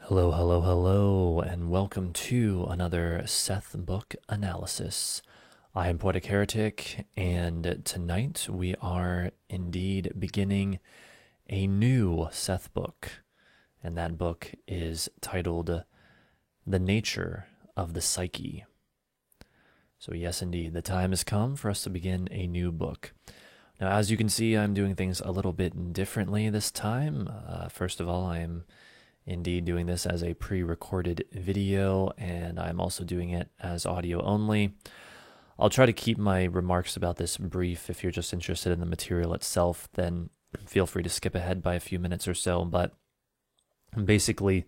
Hello, hello, hello, and welcome to another Seth book analysis. I am Poetic Heretic, and tonight we are indeed beginning a new Seth book, and that book is titled The Nature of the Psyche. So, yes, indeed, the time has come for us to begin a new book. Now, as you can see, I'm doing things a little bit differently this time. First of all, I am indeed doing this as a pre-recorded video, and I'm also doing it as audio only. I'll try to keep my remarks about this brief. If you're just interested in the material itself, then feel free to skip ahead by a few minutes or so. But basically,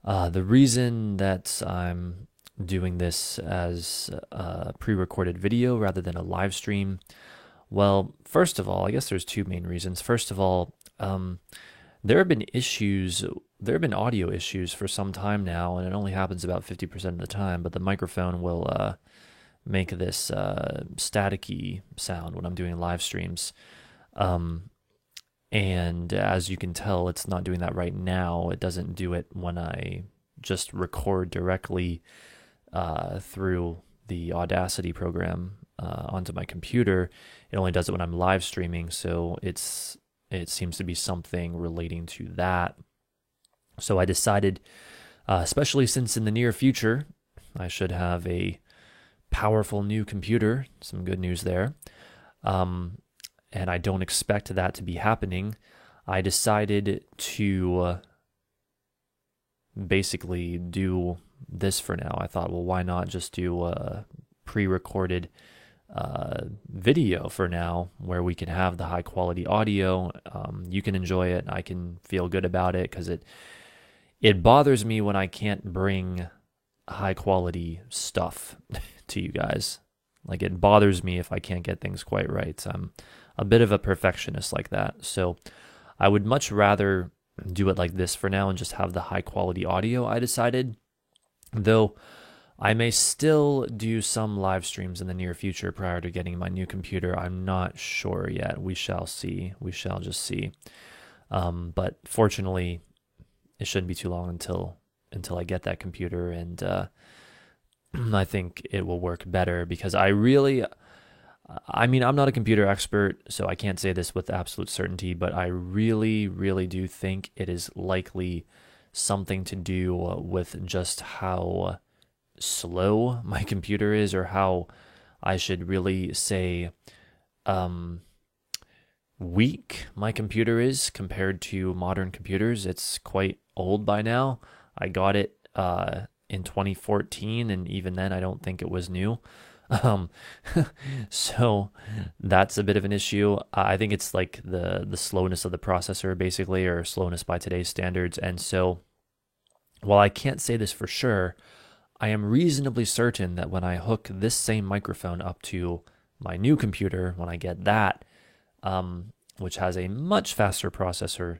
the reason that I'm doing this as a pre-recorded video rather than a live stream, well, first of all, I guess there's two main reasons. First of all, there have been audio issues for some time now, and it only happens about 50% of the time, but the microphone will make this staticky sound when I'm doing live streams. And as you can tell, it's not doing that right now. It doesn't do it when I just record directly through the Audacity program onto my computer. It only does it when I'm live streaming, so it seems to be something relating to that. So I decided, especially since in the near future, I should have a powerful new computer, some good news there, and I don't expect that to be happening, I decided to basically do this for now. I thought, well, why not just do a pre-recorded video for now where we can have the high quality audio. You can enjoy it. I can feel good about it because it bothers me when I can't bring high quality stuff to you guys. Like, it bothers me if I can't get things quite right. I'm a bit of a perfectionist like that. So I would much rather do it like this for now and just have the high quality audio, I decided. Though I may still do some live streams in the near future prior to getting my new computer. I'm not sure yet. We shall see. We shall just see. But fortunately, it shouldn't be too long until I get that computer, and I think it will work better because I'm not a computer expert, so I can't say this with absolute certainty, but I really, really do think it is likely something to do with just how slow my computer is, or how I should really say weak my computer is compared to modern computers. It's quite old by now. I got it in 2014, and even then I don't think it was new. So that's a bit of an issue. I think it's like the slowness of the processor, basically, or slowness by today's standards. And so while I can't say this for sure, I am reasonably certain that when I hook this same microphone up to my new computer, when I get that, which has a much faster processor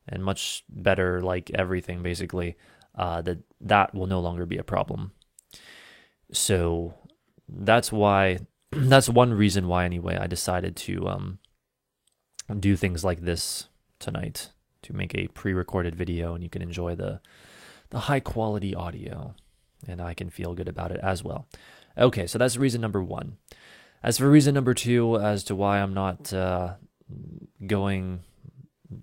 and much better, like, everything basically, that will no longer be a problem. So that's one reason why, anyway, I decided to do things like this tonight, to make a pre-recorded video, and you can enjoy the high quality audio, and I can feel good about it as well. Okay, so that's reason number one. As for reason number two, as to why I'm not going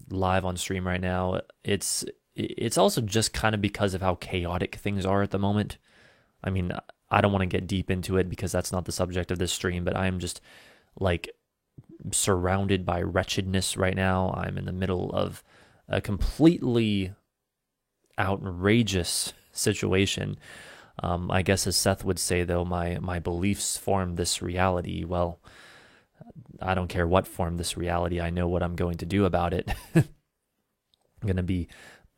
live on stream right now, it's also just kind of because of how chaotic things are at the moment. I mean, I don't want to get deep into it because that's not the subject of this stream, but I'm just, like, surrounded by wretchedness right now. I'm in the middle of a completely outrageous situation. I guess, as Seth would say, though, my beliefs form this reality. Well, I don't care what formed this reality. I know what I'm going to do about it. I'm going to be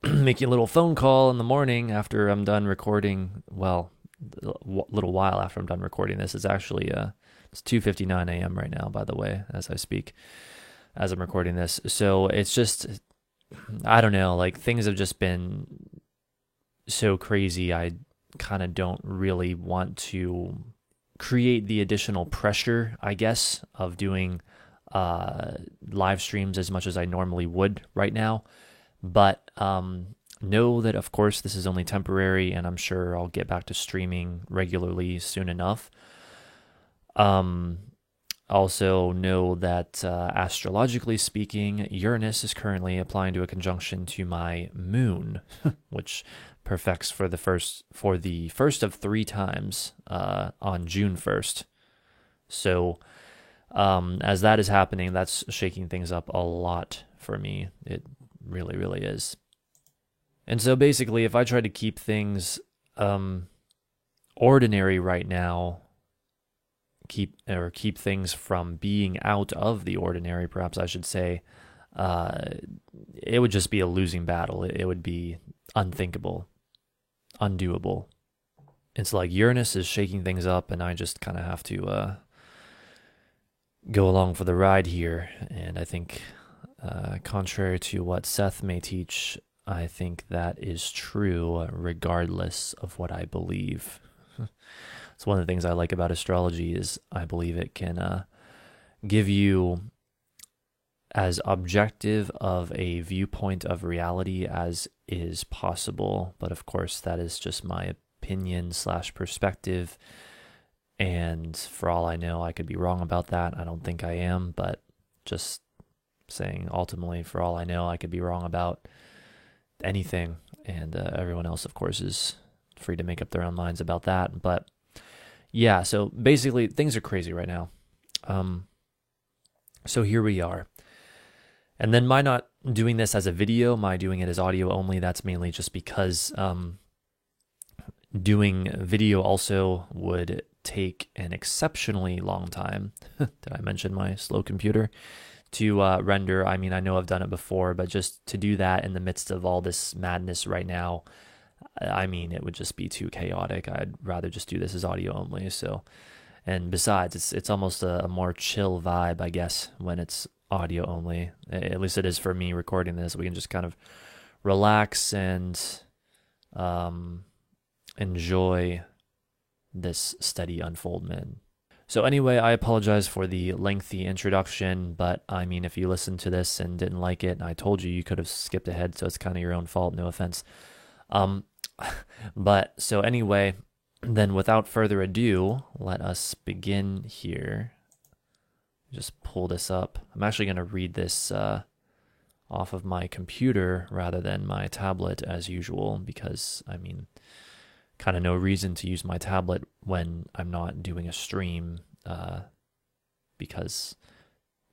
making a little phone call in the morning after I'm done recording. Well, a little while after I'm done recording this. It's actually it's 2:59 a.m. right now, by the way, as I speak, as I'm recording this. So it's just, I don't know, like, things have just been so crazy. I kind of don't really want to create the additional pressure, I guess, of doing live streams as much as I normally would right now. But know that, of course, this is only temporary, and I'm sure I'll get back to streaming regularly soon enough. Also know that astrologically speaking, Uranus is currently applying to a conjunction to my moon, which perfects for the first of 3 times on June 1st. So as that is happening, that's shaking things up a lot for me. It really, really is. And so basically, if I try to keep things ordinary right now, keep things from being out of the ordinary, perhaps I should say, it would just be a losing battle. It would be unthinkable, undoable. It's like Uranus is shaking things up, and I just kind of have to go along for the ride here. And I think, contrary to what Seth may teach, I think that is true regardless of what I believe. It's one of the things I like about astrology is I believe it can give you as objective of a viewpoint of reality as is possible. But of course, that is just my opinion / perspective. And for all I know, I could be wrong about that. I don't think I am, but just saying ultimately, for all I know, I could be wrong about anything. And everyone else, of course, is free to make up their own minds about that. But yeah, so basically things are crazy right now. So here we are. And then my not doing this as a video, my doing it as audio only, that's mainly just because doing video also would take an exceptionally long time. Did I mention my slow computer? To render. I mean, I know I've done it before, but just to do that in the midst of all this madness right now, I mean, it would just be too chaotic. I'd rather just do this as audio only. So, and besides, it's almost a more chill vibe, I guess, when it's audio only. At least it is for me recording this. We can just kind of relax and enjoy this steady unfoldment. So anyway, I apologize for the lengthy introduction, but I mean, if you listened to this and didn't like it, and I told you could have skipped ahead, so it's kind of your own fault, no offense. But so anyway, then without further ado, let us begin here. Just pull this up. I'm actually going to read this off of my computer rather than my tablet as usual, because I mean, kind of no reason to use my tablet when I'm not doing a stream, because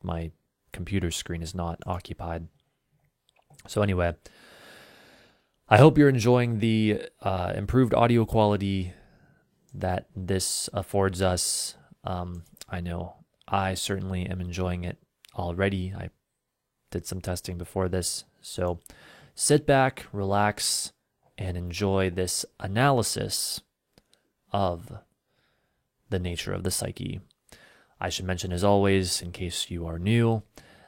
my computer screen is not occupied. So anyway, I hope you're enjoying the improved audio quality that this affords us. I know I certainly am enjoying it already. I did some testing before this. So sit back, relax, and enjoy this analysis of the nature of the psyche. I should mention, as always, in case you are new,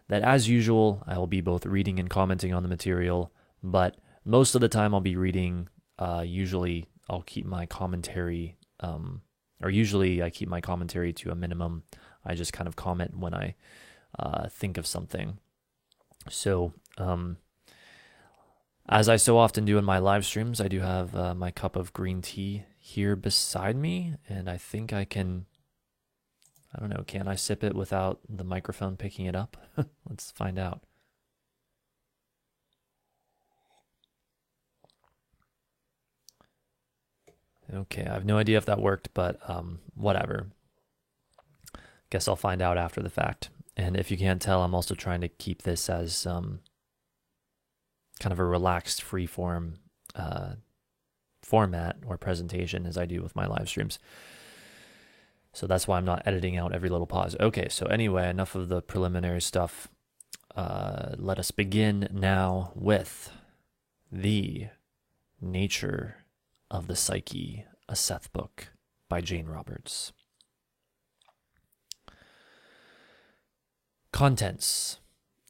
that as usual, I will be both reading and commenting on the material, but most of the time I'll be reading. Usually I'll keep my commentary, usually I keep my commentary to a minimum. I just kind of comment when I think of something. So, as I so often do in my live streams, I do have my cup of green tea here beside me, and I think I can, I don't know, can I sip it without the microphone picking it up? Let's find out. Okay, I have no idea if that worked, but whatever. Guess I'll find out after the fact. And if you can't tell, I'm also trying to keep this as kind of a relaxed, free-form format or presentation as I do with my live streams. So that's why I'm not editing out every little pause. Okay, so anyway, enough of the preliminary stuff. Let us begin now with the nature of the Psyche, a Seth book by Jane Roberts. Contents.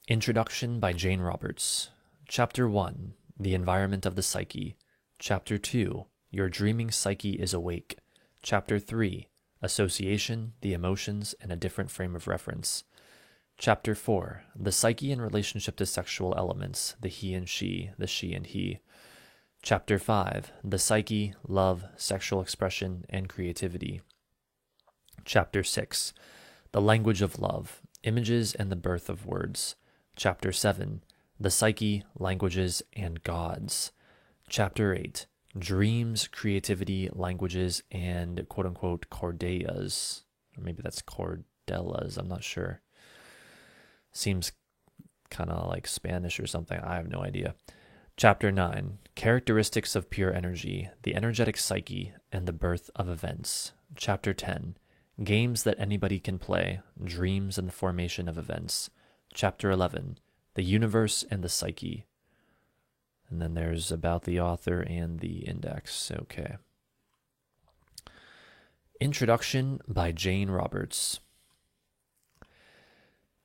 Introduction by Jane Roberts. Chapter 1, The Environment of the Psyche. Chapter 2, Your Dreaming Psyche is Awake. Chapter 3, Association, the Emotions, and a Different Frame of Reference. Chapter 4, The Psyche in Relationship to Sexual Elements, the He and She, the She and He. Chapter 5, The Psyche, Love, Sexual Expression, and Creativity. Chapter 6, The Language of Love, Images and the Birth of Words. Chapter 7, The Psyche, Languages, and Gods. Chapter 8, Dreams, Creativity, Languages, and quote-unquote cordellas. Or maybe that's cordellas, I'm not sure. Seems kind of like Spanish or something, I have no idea. Chapter 9, Characteristics of Pure Energy, the Energetic Psyche, and the Birth of Events. Chapter 10, Games that Anybody Can Play, Dreams and the Formation of Events. Chapter 11, The Universe and the Psyche. And then there's about the author and the index. Okay. Introduction by Jane Roberts.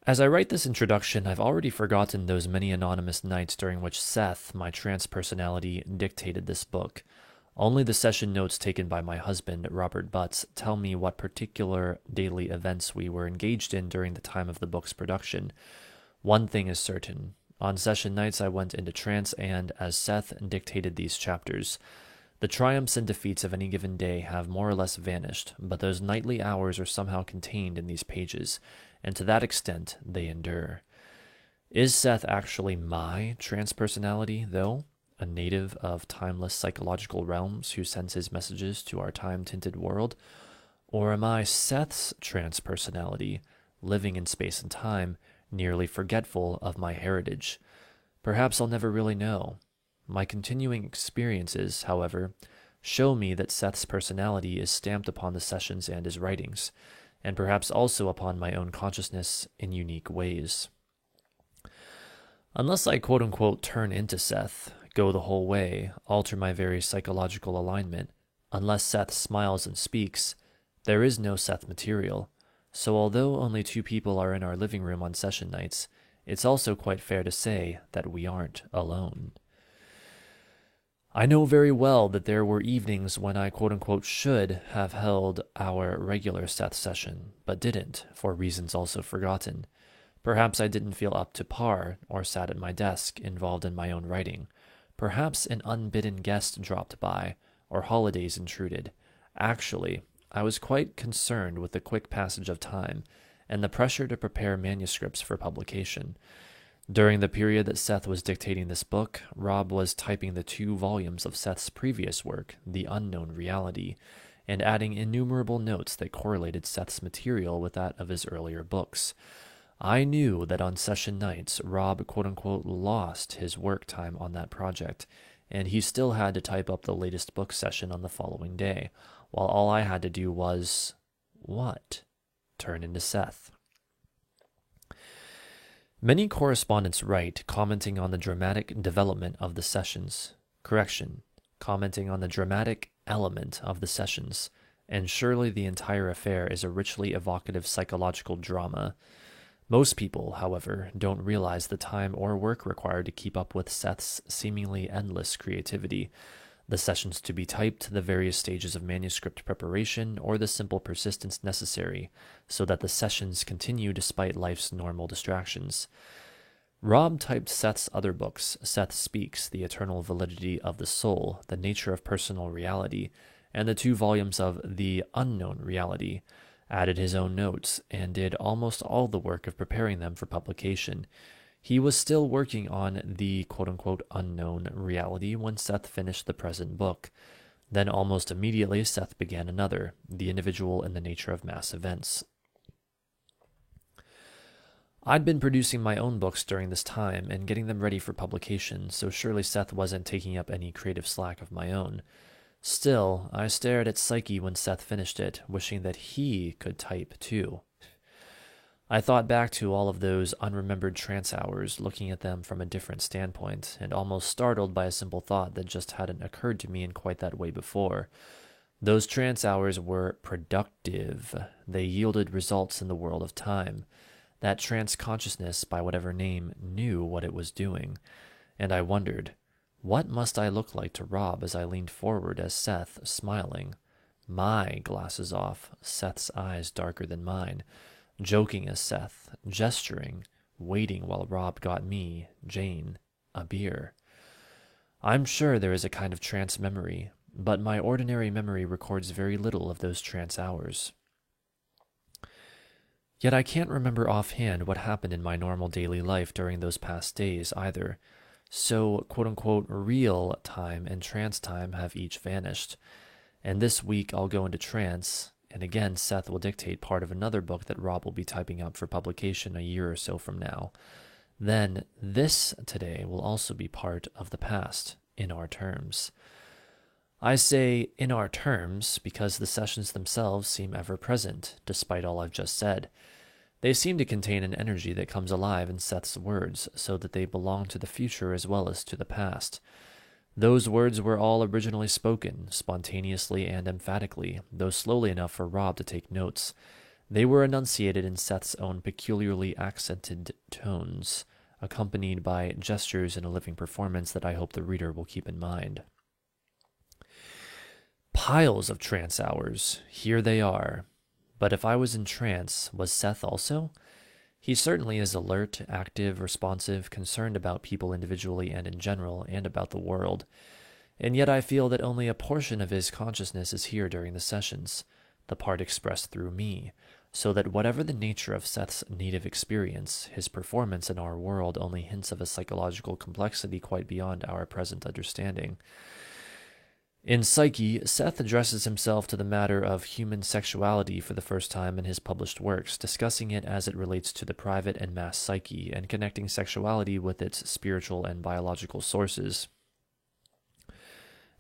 As I write this introduction, I've already forgotten those many anonymous nights during which Seth, my trance personality, dictated this book. Only the session notes taken by my husband, Robert Butts, tell me what particular daily events we were engaged in during the time of the book's production. One thing is certain. On session nights I went into trance and, as Seth dictated these chapters, the triumphs and defeats of any given day have more or less vanished, but those nightly hours are somehow contained in these pages, and to that extent they endure. Is Seth actually my trance personality, though? A native of timeless psychological realms who sends his messages to our time-tinted world? Or am I Seth's trance personality, living in space and time, nearly forgetful of my heritage? Perhaps I'll never really know. My continuing experiences, however, show me that Seth's personality is stamped upon the sessions and his writings, and perhaps also upon my own consciousness in unique ways. Unless I quote-unquote turn into Seth, go the whole way, alter my very psychological alignment, unless Seth smiles and speaks, there is no Seth material. So although only 2 people are in our living room on session nights, it's also quite fair to say that we aren't alone. I know very well that there were evenings when I quote-unquote should have held our regular Seth session, but didn't, for reasons also forgotten. Perhaps I didn't feel up to par, or sat at my desk, involved in my own writing. Perhaps an unbidden guest dropped by, or holidays intruded. Actually, I was quite concerned with the quick passage of time, and the pressure to prepare manuscripts for publication. During the period that Seth was dictating this book, Rob was typing the 2 volumes of Seth's previous work, The Unknown Reality, and adding innumerable notes that correlated Seth's material with that of his earlier books. I knew that on session nights, Rob quote-unquote lost his work time on that project, and he still had to type up the latest book session on the following day, while all I had to do was... what? Turn into Seth. Many correspondents write commenting on the dramatic development of the sessions. Correction, commenting on the dramatic element of the sessions, and surely the entire affair is a richly evocative psychological drama. Most people, however, don't realize the time or work required to keep up with Seth's seemingly endless creativity, the sessions to be typed, the various stages of manuscript preparation, or the simple persistence necessary so that the sessions continue despite life's normal distractions. Rob typed Seth's other books, Seth Speaks, The Eternal Validity of the Soul, The Nature of Personal Reality, and the 2 volumes of The Unknown Reality, added his own notes, and did almost all the work of preparing them for publication. He was still working on the quote-unquote unknown reality when Seth finished the present book. Then almost immediately Seth began another, The Individual and the Nature of Mass Events. I'd been producing my own books during this time and getting them ready for publication, so surely Seth wasn't taking up any creative slack of my own. Still, I stared at Psyche when Seth finished it, wishing that he could type too. I thought back to all of those unremembered trance hours, looking at them from a different standpoint, and almost startled by a simple thought that just hadn't occurred to me in quite that way before. Those trance hours were productive. They yielded results in the world of time. That trance consciousness, by whatever name, knew what it was doing. And I wondered, what must I look like to Rob as I leaned forward as Seth, smiling? My glasses off, Seth's eyes darker than mine. Joking as Seth, gesturing, waiting while Rob got me, Jane, a beer. I'm sure there is a kind of trance memory, but my ordinary memory records very little of those trance hours. Yet I can't remember offhand what happened in my normal daily life during those past days either, so quote-unquote real time and trance time have each vanished. And this week I'll go into trance, and again Seth will dictate part of another book that Rob will be typing up for publication a year or so from now. Then this today will also be part of the past, in our terms. I say in our terms because the sessions themselves seem ever present, despite all I've just said. They seem to contain an energy that comes alive in Seth's words, so that they belong to the future as well as to the past. Those words were all originally spoken, spontaneously and emphatically, though slowly enough for Rob to take notes. They were enunciated in Seth's own peculiarly accented tones, accompanied by gestures in a living performance that I hope the reader will keep in mind. Piles of trance hours, here they are. But if I was in trance, was Seth also? He certainly is alert, active, responsive, concerned about people individually and in general, and about the world. And yet I feel that only a portion of his consciousness is here during the sessions, the part expressed through me, so that whatever the nature of Seth's native experience, his performance in our world only hints of a psychological complexity quite beyond our present understanding. In Psyche, Seth addresses himself to the matter of human sexuality for the first time in his published works, discussing it as it relates to the private and mass psyche, and connecting sexuality with its spiritual and biological sources.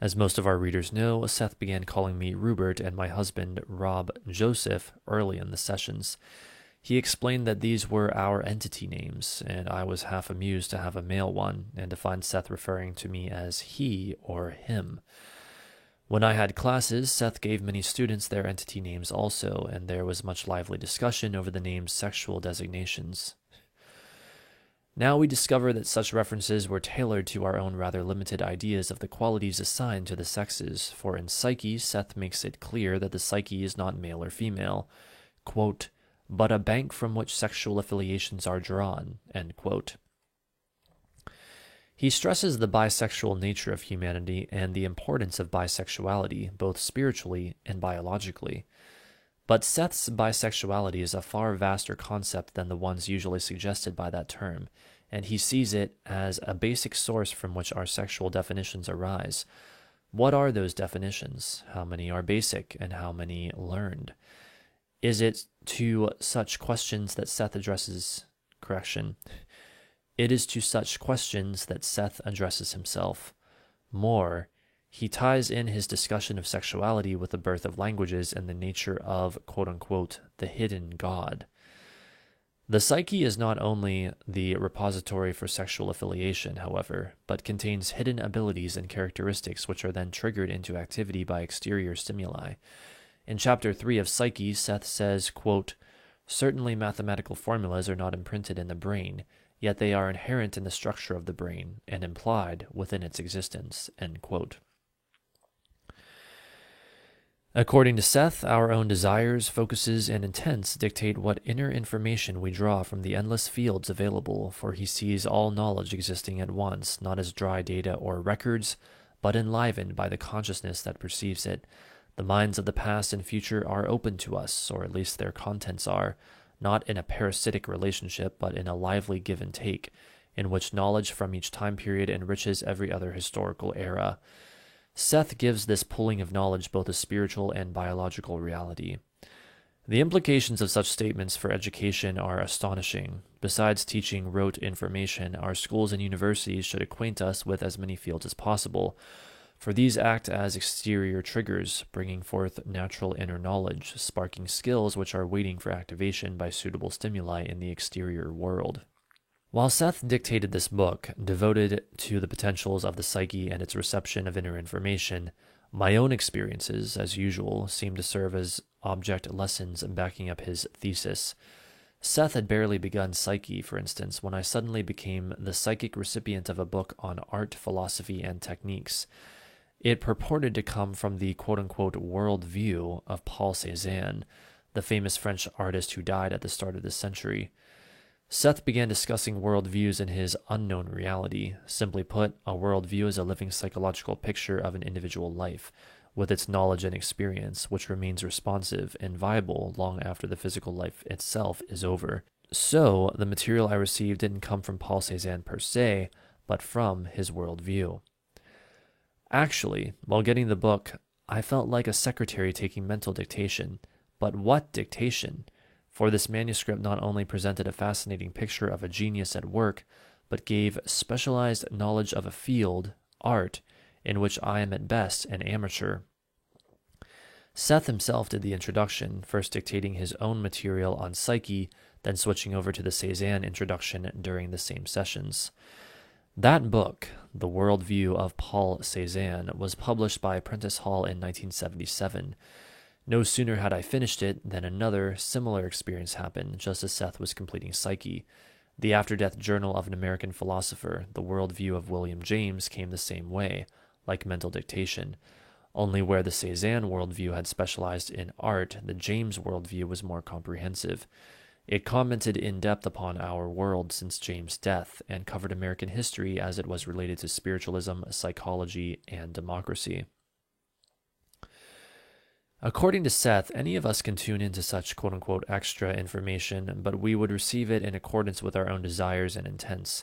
As most of our readers know, Seth began calling me Rupert and my husband, Rob Joseph, early in the sessions. He explained that these were our entity names, and I was half amused to have a male one, and to find Seth referring to me as he or him. When I had classes, Seth gave many students their entity names also, and there was much lively discussion over the name's sexual designations. Now we discover that such references were tailored to our own rather limited ideas of the qualities assigned to the sexes, for in Psyche, Seth makes it clear that the psyche is not male or female, quote, but a bank from which sexual affiliations are drawn, end quote. He stresses the bisexual nature of humanity and the importance of bisexuality, both spiritually and biologically. But Seth's bisexuality is a far vaster concept than the ones usually suggested by that term, and he sees it as a basic source from which our sexual definitions arise. What are those definitions? How many are basic, and how many learned? Is it to such questions that Seth addresses... It is to such questions that Seth addresses himself. More, he ties in his discussion of sexuality with the birth of languages and the nature of, quote-unquote, the hidden God. The psyche is not only the repository for sexual affiliation, however, but contains hidden abilities and characteristics which are then triggered into activity by exterior stimuli. In Chapter 3 of Psyche, Seth says, quote, certainly mathematical formulas are not imprinted in the brain, yet they are inherent in the structure of the brain and implied within its existence, end quote. According to Seth, our own desires, focuses, and intents dictate what inner information we draw from the endless fields available, for he sees all knowledge existing at once, not as dry data or records, but enlivened by the consciousness that perceives it. The minds of the past and future are open to us, or at least their contents are, not in a parasitic relationship, but in a lively give and take, in which knowledge from each time period enriches every other historical era. Seth gives this pooling of knowledge both a spiritual and biological reality. The implications of such statements for education are astonishing. Besides teaching rote information, our schools and universities should acquaint us with as many fields as possible, for these act as exterior triggers, bringing forth natural inner knowledge, sparking skills which are waiting for activation by suitable stimuli in the exterior world. While Seth dictated this book, devoted to the potentials of the psyche and its reception of inner information, my own experiences, as usual, seemed to serve as object lessons backing up his thesis. Seth had barely begun Psyche, for instance, when I suddenly became the psychic recipient of a book on art, philosophy, and techniques. It purported to come from the quote-unquote world view of Paul Cézanne, the famous French artist who died at the start of this century. Seth began discussing worldviews in his Unknown Reality. Simply put, a worldview is a living psychological picture of an individual life, with its knowledge and experience, which remains responsive and viable long after the physical life itself is over. So, the material I received didn't come from Paul Cézanne per se, but from his worldview. Actually, while getting the book, I felt like a secretary taking mental dictation. But what dictation? For this manuscript not only presented a fascinating picture of a genius at work, but gave specialized knowledge of a field, art, in which I am at best an amateur. Seth himself did the introduction, first dictating his own material on psyche, then switching over to the Cézanne introduction during the same sessions. That book, The Worldview of Paul Cézanne, was published by Prentice Hall in 1977. No sooner had I finished it than another similar experience happened, just as Seth was completing Psyche. The After-Death Journal of an American Philosopher, The Worldview of William James, came the same way, like mental dictation. Only where the Cézanne worldview had specialized in art, the James worldview was more comprehensive. It commented in depth upon our world since James' death, and covered American history as it was related to spiritualism, psychology, and democracy. According to Seth, any of us can tune into such quote-unquote extra information, but we would receive it in accordance with our own desires and intents.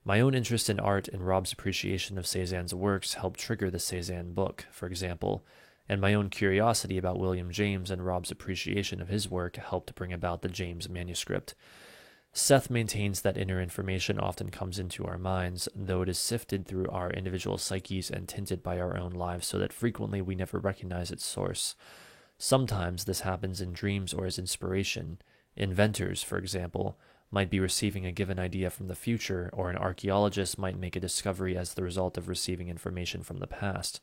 My own interest in art and Rob's appreciation of Cézanne's works helped trigger the Cézanne book, for example, and my own curiosity about William James and Rob's appreciation of his work helped bring about the James manuscript. Seth maintains that inner information often comes into our minds, though it is sifted through our individual psyches and tinted by our own lives so that frequently we never recognize its source. Sometimes this happens in dreams or as inspiration. Inventors, for example, might be receiving a given idea from the future, or an archaeologist might make a discovery as the result of receiving information from the past.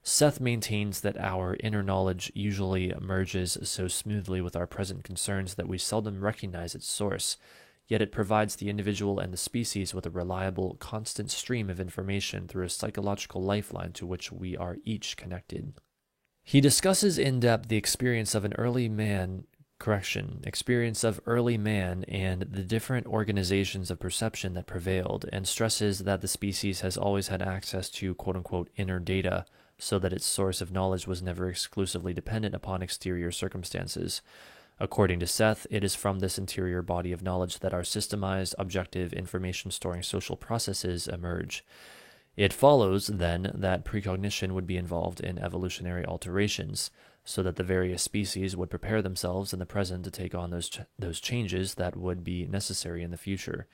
Seth maintains that our inner knowledge usually merges so smoothly with our present concerns that we seldom recognize its source, yet it provides the individual and the species with a reliable, constant stream of information through a psychological lifeline to which we are each connected. He discusses in depth the experience of early man and the different organizations of perception that prevailed, and stresses that the species has always had access to quote-unquote inner data, so that its source of knowledge was never exclusively dependent upon exterior circumstances. According to Seth, it is from this interior body of knowledge that our systemized, objective, information-storing social processes emerge. It follows, then, that precognition would be involved in evolutionary alterations, so that the various species would prepare themselves in the present to take on those changes that would be necessary in the future.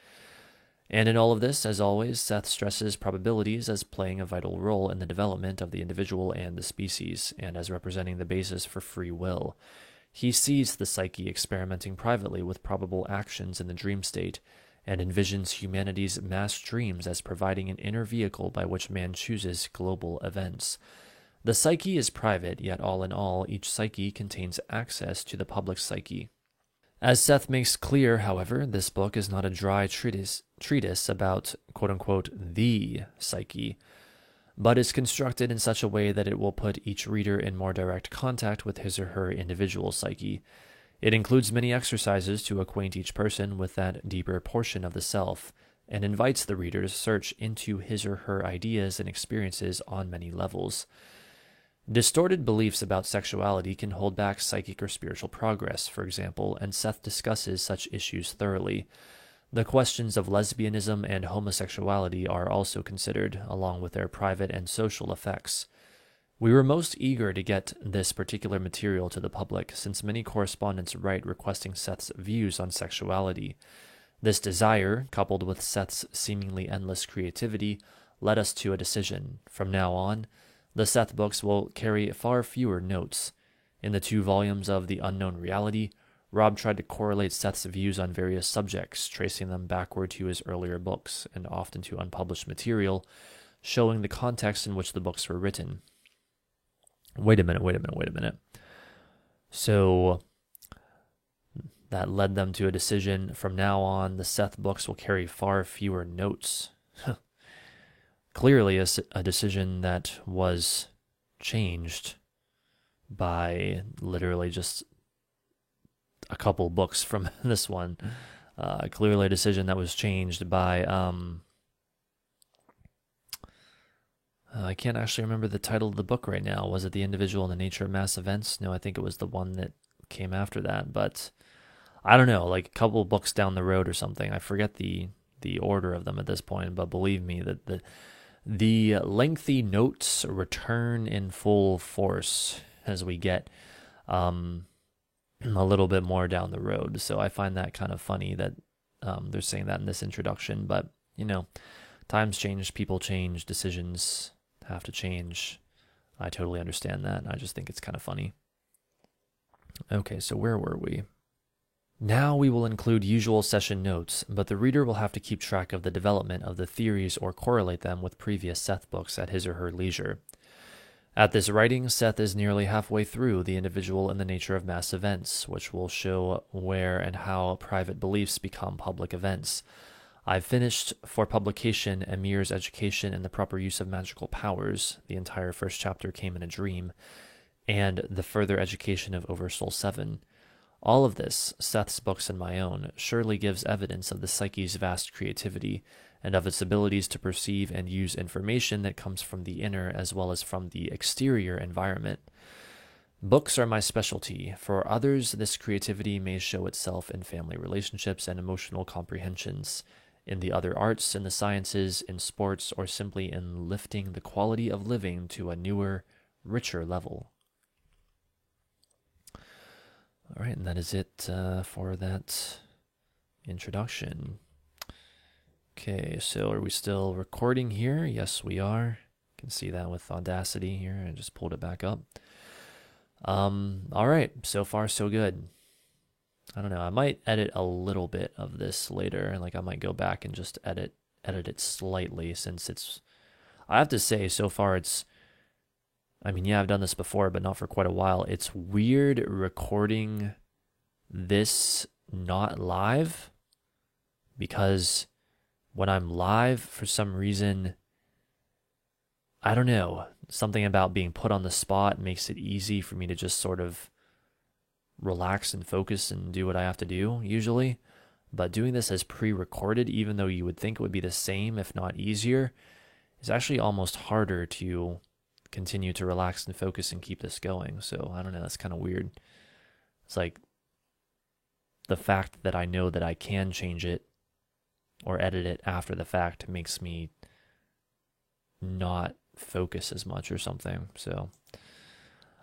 And in all of this, as always, Seth stresses probabilities as playing a vital role in the development of the individual and the species, and as representing the basis for free will. He sees the psyche experimenting privately with probable actions in the dream state, and envisions humanity's mass dreams as providing an inner vehicle by which man chooses global events. The psyche is private, yet all in all, each psyche contains access to the public psyche. As Seth makes clear, however, this book is not a dry treatise about, quote-unquote, the psyche, but is constructed in such a way that it will put each reader in more direct contact with his or her individual psyche. It includes many exercises to acquaint each person with that deeper portion of the self, and invites the reader to search into his or her ideas and experiences on many levels. Distorted beliefs about sexuality can hold back psychic or spiritual progress, for example, and Seth discusses such issues thoroughly. The questions of lesbianism and homosexuality are also considered, along with their private and social effects. We were most eager to get this particular material to the public, since many correspondents write requesting Seth's views on sexuality. This desire, coupled with Seth's seemingly endless creativity, led us to a decision. From now on, the Seth books will carry far fewer notes. In the 2 volumes of The Unknown Reality, Rob tried to correlate Seth's views on various subjects, tracing them backward to his earlier books, and often to unpublished material, showing the context in which the books were written. Wait a minute. So that led them to a decision. From now on, the Seth books will carry far fewer notes. Clearly a decision that was changed by literally just a couple books from this one. Clearly a decision that was changed by, I can't actually remember the title of the book right now. Was it The Individual and the Nature of Mass Events? No, I think it was the one that came after that, but I don't know, like a couple of books down the road or something. I forget the order of them at this point, but believe me that the lengthy notes return in full force as we get a little bit more down the road. So I find that kind of funny that they're saying that in this introduction, but times change, people change, decisions have to change. I totally understand that. I just think it's kind of funny. Okay, so where were we? Now we will include usual session notes, but the reader will have to keep track of the development of the theories or correlate them with previous Seth books at his or her leisure. At this writing, Seth is nearly halfway through The Individual and the Nature of Mass Events, which will show where and how private beliefs become public events. I've finished for publication Emir's Education in the Proper Use of Magical Powers. The entire first chapter came in a dream, and The Further Education of Oversoul 7. All of this, Seth's books and my own, surely gives evidence of the psyche's vast creativity and of its abilities to perceive and use information that comes from the inner as well as from the exterior environment. Books are my specialty. For others, this creativity may show itself in family relationships and emotional comprehensions, in the other arts, in the sciences, in sports, or simply in lifting the quality of living to a newer, richer level. All right, and that is it for that introduction. Okay, so are we still recording here? Yes, we are. You can see that with Audacity here. I just pulled it back up. All right, so far so good. I don't know. I might edit a little bit of this later. Like I might go back and just edit it slightly since it's. I have to say, so far it's. I mean, yeah, I've done this before, but not for quite a while. It's weird recording this not live because when I'm live, for some reason, I don't know, something about being put on the spot makes it easy for me to just sort of relax and focus and do what I have to do usually. But doing this as pre-recorded, even though you would think it would be the same, if not easier, is actually almost harder to continue to relax and focus and keep this going. So I don't know, that's kind of weird. It's like the fact that I know that I can change it or edit it after the fact makes me not focus as much or something. So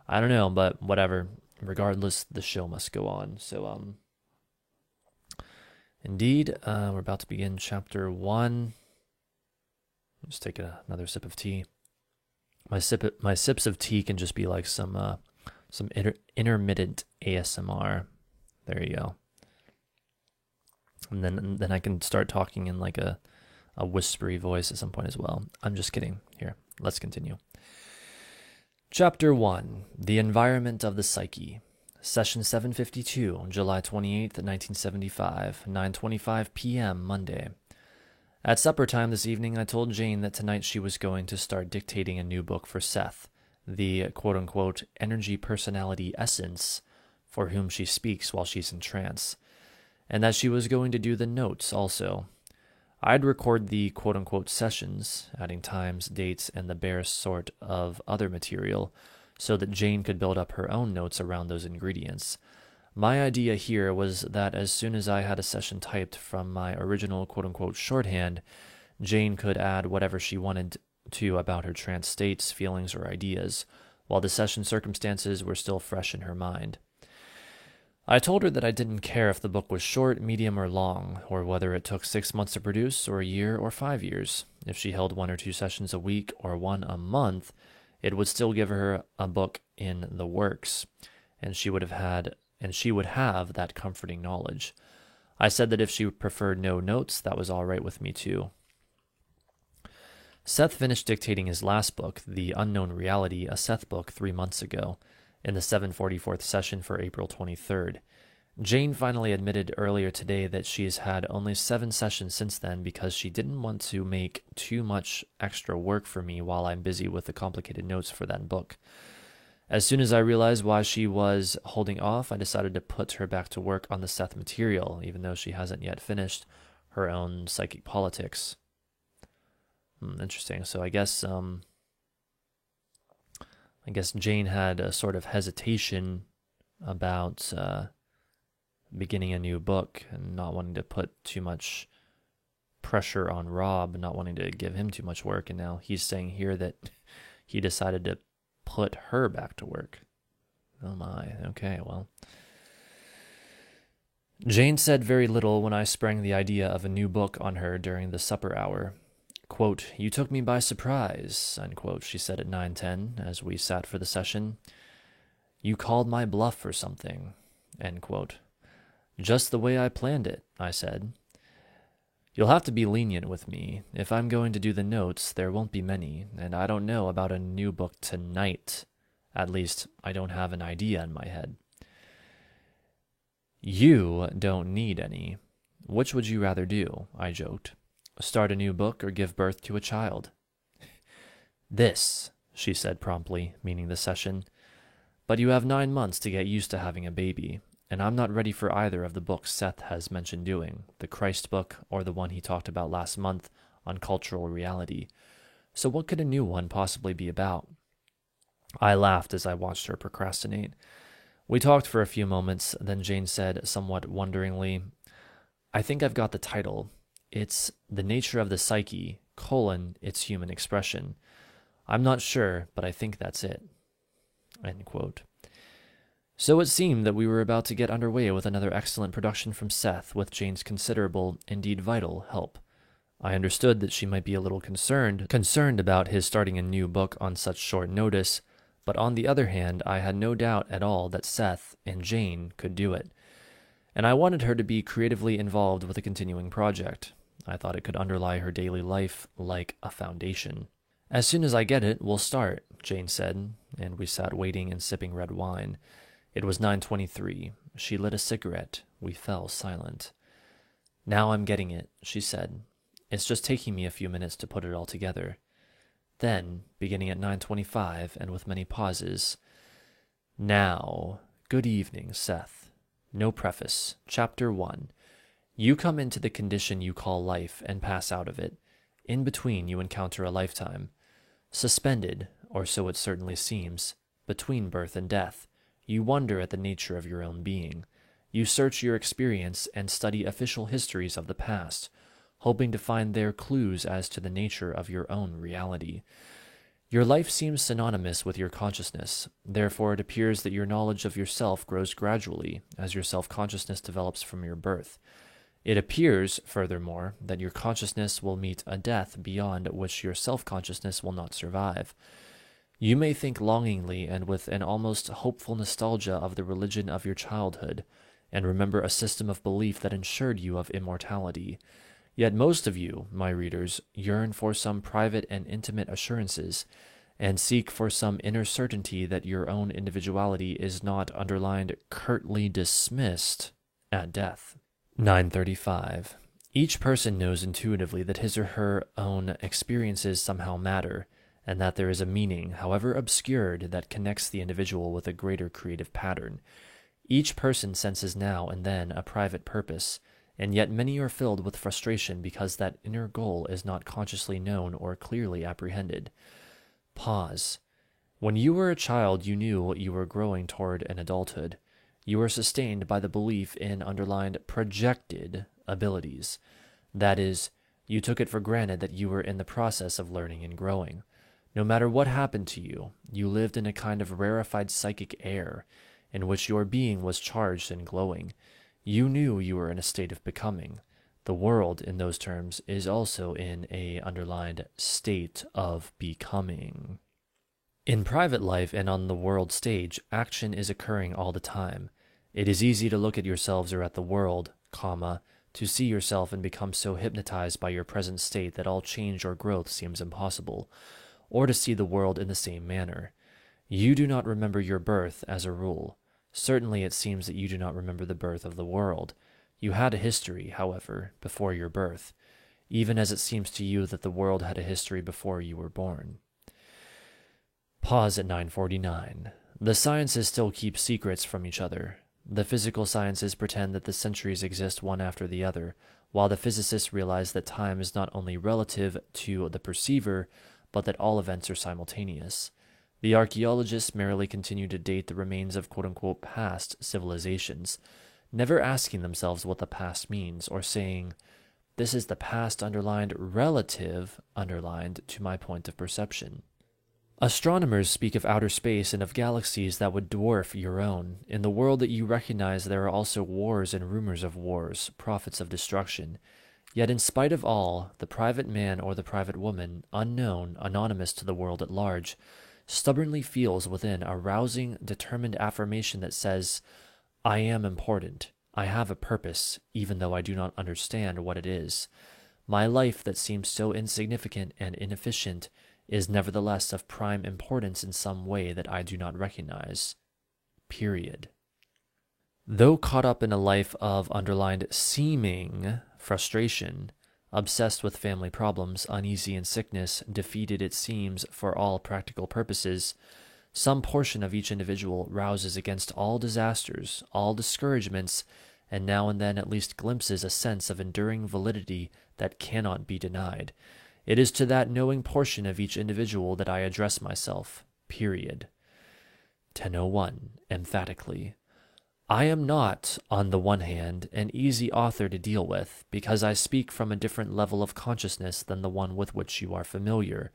I don't know, but whatever. Regardless, the show must go on. So indeed, we're about to begin chapter 1. Just take another sip of tea. My sips of tea can just be like some intermittent ASMR. There you go. And then I can start talking in like a whispery voice at some point as well. I'm just kidding. Here, let's continue. Chapter 1, The Environment of the Psyche. Session 752, July 28th, 1975, 9:25 p.m. Monday. At supper time this evening, I told Jane that tonight she was going to start dictating a new book for Seth, the quote-unquote energy personality essence for whom she speaks while she's in trance, and that she was going to do the notes also. I'd record the quote-unquote sessions, adding times, dates, and the bare sort of other material, so that Jane could build up her own notes around those ingredients. My idea here was that as soon as I had a session typed from my original quote-unquote shorthand, Jane could add whatever she wanted to about her trance states, feelings, or ideas, while the session circumstances were still fresh in her mind. I told her that I didn't care if the book was short, medium, or long, or whether it took 6 months to produce, or a year, or 5 years. If she held 1 or 2 sessions a week, or 1 a month, it would still give her a book in the works, and she would have that comforting knowledge. I said that if she preferred no notes, that was all right with me too. Seth finished dictating his last book, The Unknown Reality, a Seth book, 3 months ago, in the 744th session for April 23rd. Jane finally admitted earlier today that she has had only 7 sessions since then because she didn't want to make too much extra work for me while I'm busy with the complicated notes for that book. As soon as I realized why she was holding off, I decided to put her back to work on the Seth material, even though she hasn't yet finished her own psychic politics. Interesting. So I guess Jane had a sort of hesitation about beginning a new book and not wanting to put too much pressure on Rob, not wanting to give him too much work. And now he's saying here that he decided to put her back to work. Oh my. Okay, well. Jane said very little when I sprang the idea of a new book on her during the supper hour. Quote, "You took me by surprise," unquote, she said at 9:10 as we sat for the session. "You called my bluff or something," end quote. "Just the way I planned it," I said. "You'll have to be lenient with me. If I'm going to do the notes, there won't be many, and I don't know about a new book tonight. At least, I don't have an idea in my head." "You don't need any. Which would you rather do?" I joked. "Start a new book or give birth to a child?" "This," she said promptly, meaning the session. "But you have 9 months to get used to having a baby, and I'm not ready for either of the books Seth has mentioned doing, the Christ book or the one he talked about last month on cultural reality. So what could a new one possibly be about?" I laughed as I watched her procrastinate. We talked for a few moments, then Jane said, somewhat wonderingly, "I think I've got the title. It's The Nature of the Psyche, its human expression. I'm not sure, but I think that's it." End quote. So it seemed that we were about to get underway with another excellent production from Seth with Jane's considerable, indeed vital, help. I understood that she might be a little concerned about his starting a new book on such short notice, but on the other hand, I had no doubt at all that Seth and Jane could do it. And I wanted her to be creatively involved with a continuing project. I thought it could underlie her daily life like a foundation. "As soon as I get it, we'll start," Jane said, and we sat waiting and sipping red wine. It was 9:23. She lit a cigarette. We fell silent. "Now I'm getting it," she said. "It's just taking me a few minutes to put it all together." Then, beginning at 9:25 and with many pauses, "Now, good evening, Seth. No preface. Chapter 1. You come into the condition you call life and pass out of it. In between, you encounter a lifetime. Suspended, or so it certainly seems, between birth and death, you wonder at the nature of your own being. You search your experience and study official histories of the past, hoping to find there clues as to the nature of your own reality. Your life seems synonymous with your consciousness. Therefore, it appears that your knowledge of yourself grows gradually as your self-consciousness develops from your birth. It appears, furthermore, that your consciousness will meet a death beyond which your self-consciousness will not survive. You may think longingly and with an almost hopeful nostalgia of the religion of your childhood, and remember a system of belief that ensured you of immortality. Yet most of you, my readers, yearn for some private and intimate assurances, and seek for some inner certainty that your own individuality is not underlined curtly dismissed at death. 9:35. Each person knows intuitively that his or her own experiences somehow matter, and that there is a meaning, however obscured, that connects the individual with a greater creative pattern. Each person senses now and then a private purpose, and yet many are filled with frustration because that inner goal is not consciously known or clearly apprehended. Pause. When you were a child, you knew you were growing toward an adulthood. You were sustained by the belief in underlined projected abilities. That is, you took it for granted that you were in the process of learning and growing. No matter what happened to you, you lived in a kind of rarefied psychic air, in which your being was charged and glowing. You knew you were in a state of becoming. The world, in those terms, is also in a underlined state of becoming. In private life and on the world stage, action is occurring all the time. It is easy to look at yourselves or at the world, to see yourself and become so hypnotized by your present state that all change or growth seems impossible, or to see the world in the same manner. You do not remember your birth as a rule. Certainly it seems that you do not remember the birth of the world. You had a history, however, before your birth, even as it seems to you that the world had a history before you were born. Pause at 9:49. The sciences still keep secrets from each other. The physical sciences pretend that the centuries exist one after the other, while the physicists realize that time is not only relative to the perceiver, but that all events are simultaneous. The archaeologists merely continue to date the remains of quote-unquote past civilizations, never asking themselves what the past means, or saying, this is the past underlined relative underlined to my point of perception. Astronomers speak of outer space and of galaxies that would dwarf your own. In the world that you recognize, there are also wars and rumors of wars, prophets of destruction. Yet in spite of all, the private man or the private woman, unknown, anonymous to the world at large, stubbornly feels within a rousing, determined affirmation that says, I am important. I have a purpose, even though I do not understand what it is. My life that seems so insignificant and inefficient is nevertheless of prime importance in some way that I do not recognize. Period. Though caught up in a life of underlined seeming frustration, obsessed with family problems, uneasy in sickness, defeated it seems for all practical purposes, some portion of each individual rouses against all disasters, all discouragements, and now and then at least glimpses a sense of enduring validity that cannot be denied. It is to that knowing portion of each individual that I address myself. Period. 1001. Emphatically. I am not, on the one hand, an easy author to deal with, because I speak from a different level of consciousness than the one with which you are familiar.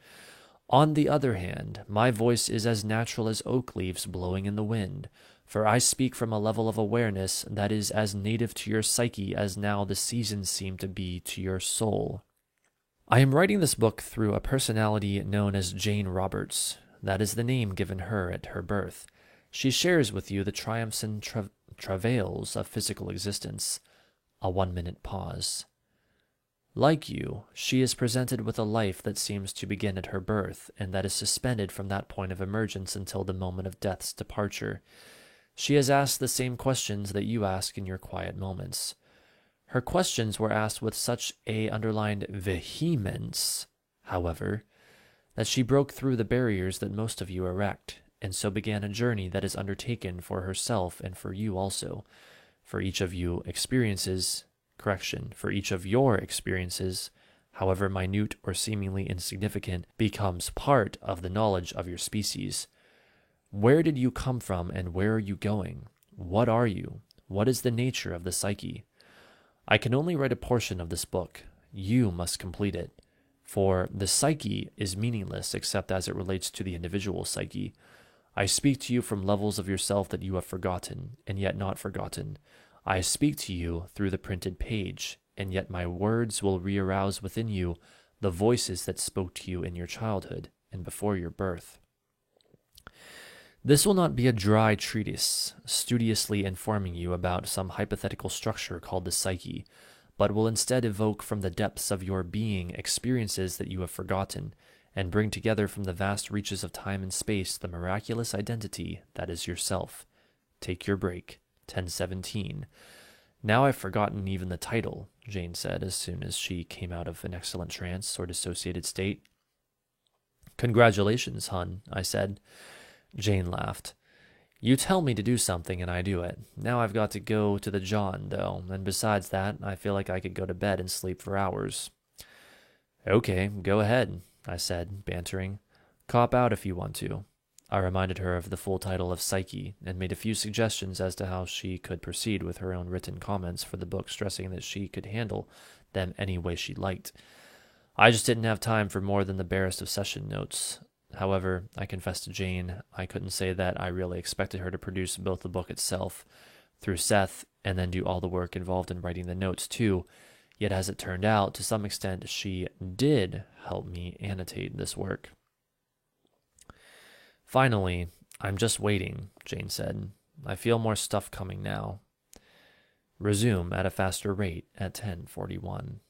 On the other hand, my voice is as natural as oak leaves blowing in the wind, for I speak from a level of awareness that is as native to your psyche as now the seasons seem to be to your soul. I am writing this book through a personality known as Jane Roberts. That is the name given her at her birth. She shares with you the triumphs and travails of physical existence. A 1-minute pause. Like you, she is presented with a life that seems to begin at her birth, and that is suspended from that point of emergence until the moment of death's departure. She has asked the same questions that you ask in your quiet moments. Her questions were asked with such a underlined vehemence, however, that she broke through the barriers that most of you erect, and so began a journey that is undertaken for herself and for you also. For each of your experiences, however minute or seemingly insignificant, becomes part of the knowledge of your species. Where did you come from and where are you going? What are you? What is the nature of the psyche? I can only write a portion of this book. You must complete it. For the psyche is meaningless except as it relates to the individual psyche. I speak to you from levels of yourself that you have forgotten, and yet not forgotten. I speak to you through the printed page, and yet my words will re-arouse within you the voices that spoke to you in your childhood and before your birth. This will not be a dry treatise, studiously informing you about some hypothetical structure called the psyche, but will instead evoke from the depths of your being experiences that you have forgotten, and bring together from the vast reaches of time and space the miraculous identity that is yourself. Take your break. 1017. Now I've forgotten even the title, Jane said as soon as she came out of an excellent trance or dissociated state. Congratulations, hun, I said. Jane laughed. You tell me to do something and I do it. Now I've got to go to the John, though, and besides that, I feel like I could go to bed and sleep for hours. Okay, go ahead, I said, bantering. Cop out if you want to. I reminded her of the full title of Psyche, and made a few suggestions as to how she could proceed with her own written comments for the book, stressing that she could handle them any way she liked. I just didn't have time for more than the barest of session notes. However, I confessed to Jane I couldn't say that I really expected her to produce both the book itself through Seth and then do all the work involved in writing the notes too. Yet as it turned out, to some extent, she did help me annotate this work. Finally, I'm just waiting, Jane said. I feel more stuff coming now. Resume at a faster rate at 10:41.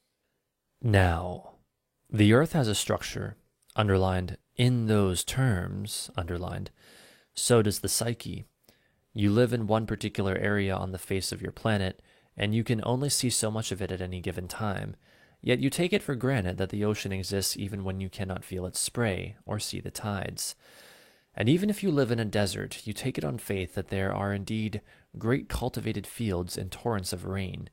Now, the Earth has a structure, underlined in those terms, underlined. So does the psyche. You live in one particular area on the face of your planet, and you can only see so much of it at any given time. Yet you take it for granted that the ocean exists even when you cannot feel its spray or see the tides. And even if you live in a desert, you take it on faith that there are indeed great cultivated fields and torrents of rain.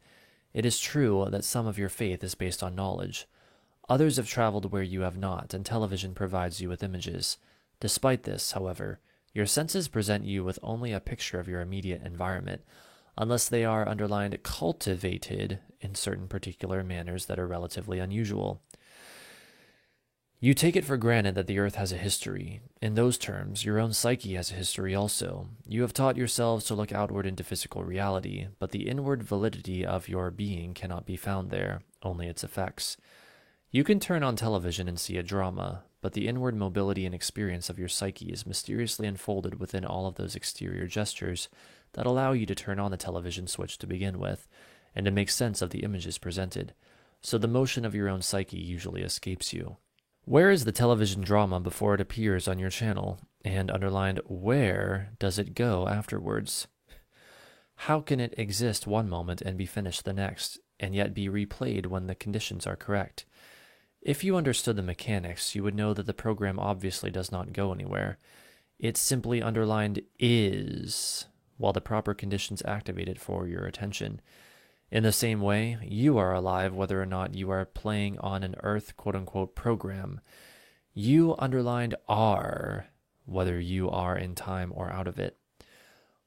It is true that some of your faith is based on knowledge. Others have traveled where you have not, and television provides you with images. Despite this, however, your senses present you with only a picture of your immediate environment, unless they are underlined cultivated in certain particular manners that are relatively unusual. You take it for granted that the earth has a history. In those terms, your own psyche has a history also. You have taught yourselves to look outward into physical reality, but the inward validity of your being cannot be found there, only its effects. You can turn on television and see a drama, but the inward mobility and experience of your psyche is mysteriously unfolded within all of those exterior gestures that allow you to turn on the television switch to begin with, and to make sense of the images presented. So the motion of your own psyche usually escapes you. Where is the television drama before it appears on your channel? And underlined, where does it go afterwards? How can it exist one moment and be finished the next, and yet be replayed when the conditions are correct? If you understood the mechanics, you would know that the program obviously does not go anywhere. It's simply underlined is, while the proper conditions activate it for your attention. In the same way, you are alive whether or not you are playing on an Earth quote-unquote program. You underlined are, whether you are in time or out of it.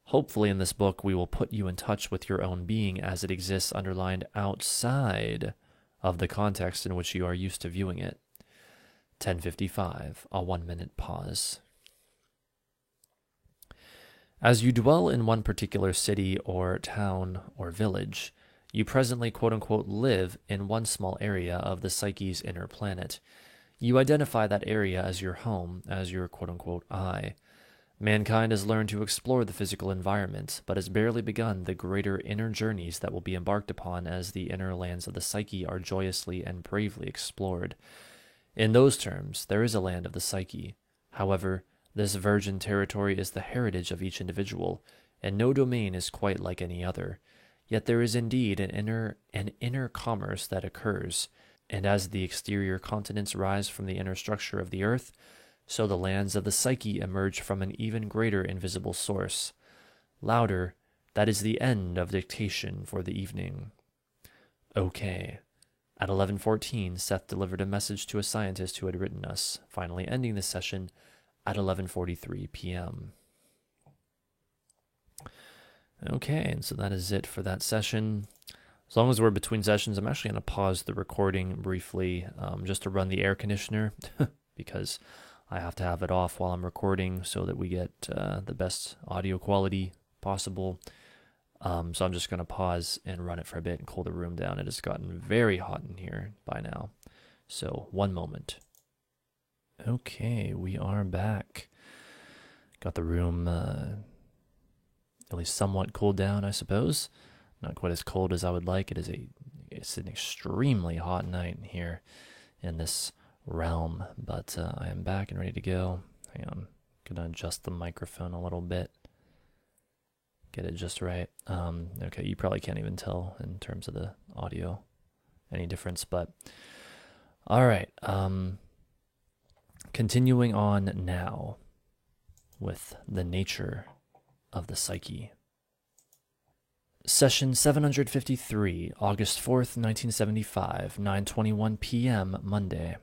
Hopefully in this book we will put you in touch with your own being as it exists underlined outside of the context in which you are used to viewing it. 10:55, a 1-minute pause. As you dwell in one particular city or town or village, you presently quote-unquote live in one small area of the psyche's inner planet. You identify that area as your home, as your quote-unquote I. Mankind has learned to explore the physical environment, but has barely begun the greater inner journeys that will be embarked upon as the inner lands of the psyche are joyously and bravely explored. In those terms, there is a land of the psyche. However, this virgin territory is the heritage of each individual, and no domain is quite like any other. Yet there is indeed an inner commerce that occurs, and as the exterior continents rise from the inner structure of the earth, so the lands of the psyche emerge from an even greater invisible source. Louder, that is the end of dictation for the evening. Okay. At 11:14, Seth delivered a message to a scientist who had written us, finally ending the session at 11:43 p.m. Okay, and so that is it for that session. As long as we're between sessions, I'm actually going to pause the recording briefly just to run the air conditioner because I have to have it off while I'm recording so that we get the best audio quality possible. So I'm just going to pause and run it for a bit and cool the room down. It has gotten very hot in here by now. So 1 moment. Okay, we are back. Got the room at least somewhat cooled down, I suppose. Not quite as cold as I would like. It's an extremely hot night here in this realm, but I am back and ready to go. Hang on, gonna adjust the microphone a little bit, get it just right. Okay, you probably can't even tell in terms of the audio any difference, but all right. Continuing on now with the nature of the psyche. Session 753, August 4th, 1975, 9:21 p.m. Monday.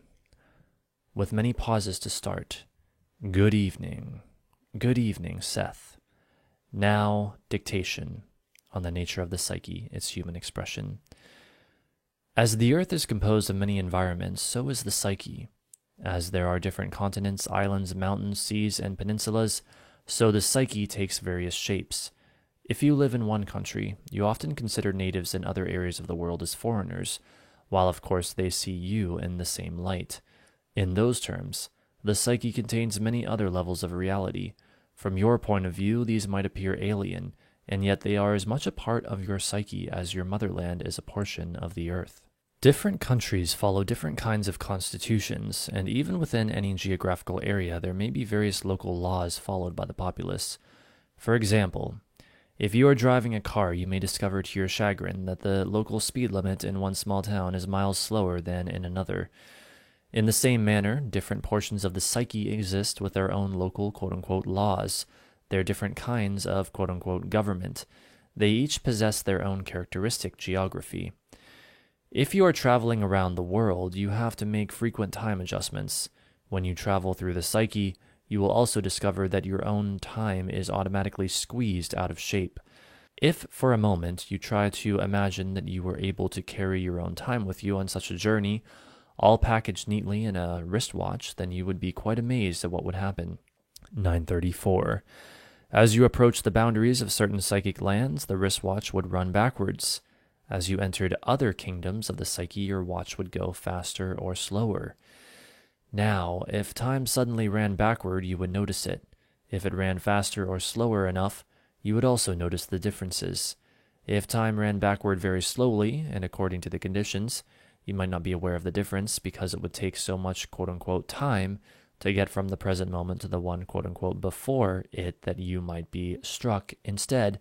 With many pauses to start. Good evening. Good evening, Seth. Now, dictation on the nature of the psyche, its human expression. As the earth is composed of many environments, so is the psyche. As there are different continents, islands, mountains, seas, and peninsulas, so the psyche takes various shapes. If you live in one country, you often consider natives in other areas of the world as foreigners, while of course they see you in the same light. In those terms, the psyche contains many other levels of reality. From your point of view, these might appear alien, and yet they are as much a part of your psyche as your motherland is a portion of the earth. Different countries follow different kinds of constitutions, and even within any geographical area there may be various local laws followed by the populace. For example, if you are driving a car, you may discover to your chagrin that the local speed limit in one small town is miles slower than in another. In the same manner, different portions of the psyche exist with their own local quote-unquote laws, their different kinds of quote-unquote government. They each possess their own characteristic geography. If you are traveling around the world, you have to make frequent time adjustments. When you travel through the psyche, you will also discover that your own time is automatically squeezed out of shape. If, for a moment, you try to imagine that you were able to carry your own time with you on such a journey, all packaged neatly in a wristwatch, then you would be quite amazed at what would happen. 934. As you approach the boundaries of certain psychic lands, the wristwatch would run backwards. As you entered other kingdoms of the psyche, your watch would go faster or slower. Now, if time suddenly ran backward, you would notice it. If it ran faster or slower enough, you would also notice the differences. If time ran backward very slowly, and according to the conditions, you might not be aware of the difference because it would take so much quote-unquote time to get from the present moment to the one quote-unquote before it that you might be struck instead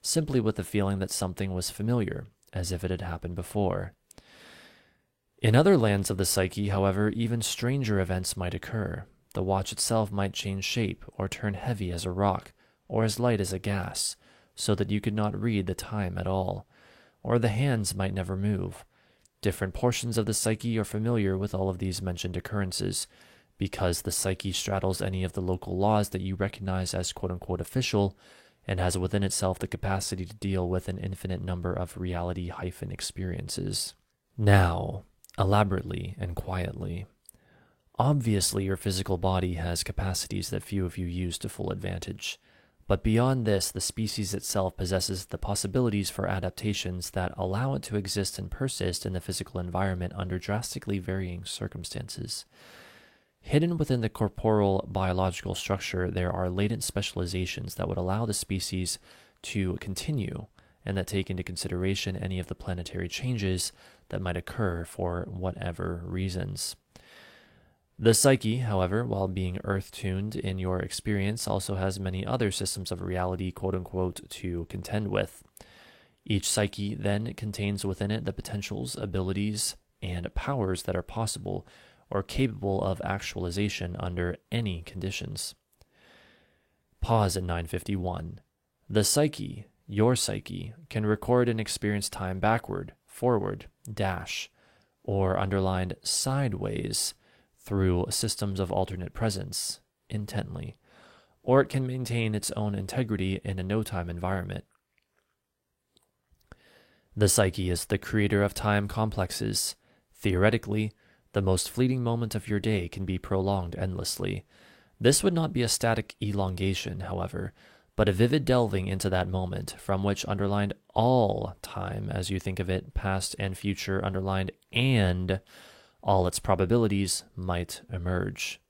simply with the feeling that something was familiar, as if it had happened before. In other lands of the psyche, however, even stranger events might occur. The watch itself might change shape, or turn heavy as a rock, or as light as a gas, so that you could not read the time at all, or the hands might never move. Different portions of the psyche are familiar with all of these mentioned occurrences, because the psyche straddles any of the local laws that you recognize as quote-unquote official, and has within itself the capacity to deal with an infinite number of reality-experiences. Now, elaborately and quietly. Obviously, your physical body has capacities that few of you use to full advantage. But beyond this, the species itself possesses the possibilities for adaptations that allow it to exist and persist in the physical environment under drastically varying circumstances. Hidden within the corporeal biological structure, there are latent specializations that would allow the species to continue and that take into consideration any of the planetary changes that might occur for whatever reasons. The psyche, however, while being earth-tuned in your experience, also has many other systems of reality, quote-unquote, to contend with. Each psyche then contains within it the potentials, abilities, and powers that are possible or capable of actualization under any conditions. Pause at 951. The psyche, your psyche, can record and experience time backward, forward, dash, or underlined sideways through systems of alternate presence, intently, or it can maintain its own integrity in a no-time environment. The psyche is the creator of time complexes. Theoretically, the most fleeting moment of your day can be prolonged endlessly. This would not be a static elongation, however, but a vivid delving into that moment, from which underlined all time, as you think of it, past and future underlined, and all its probabilities might emerge.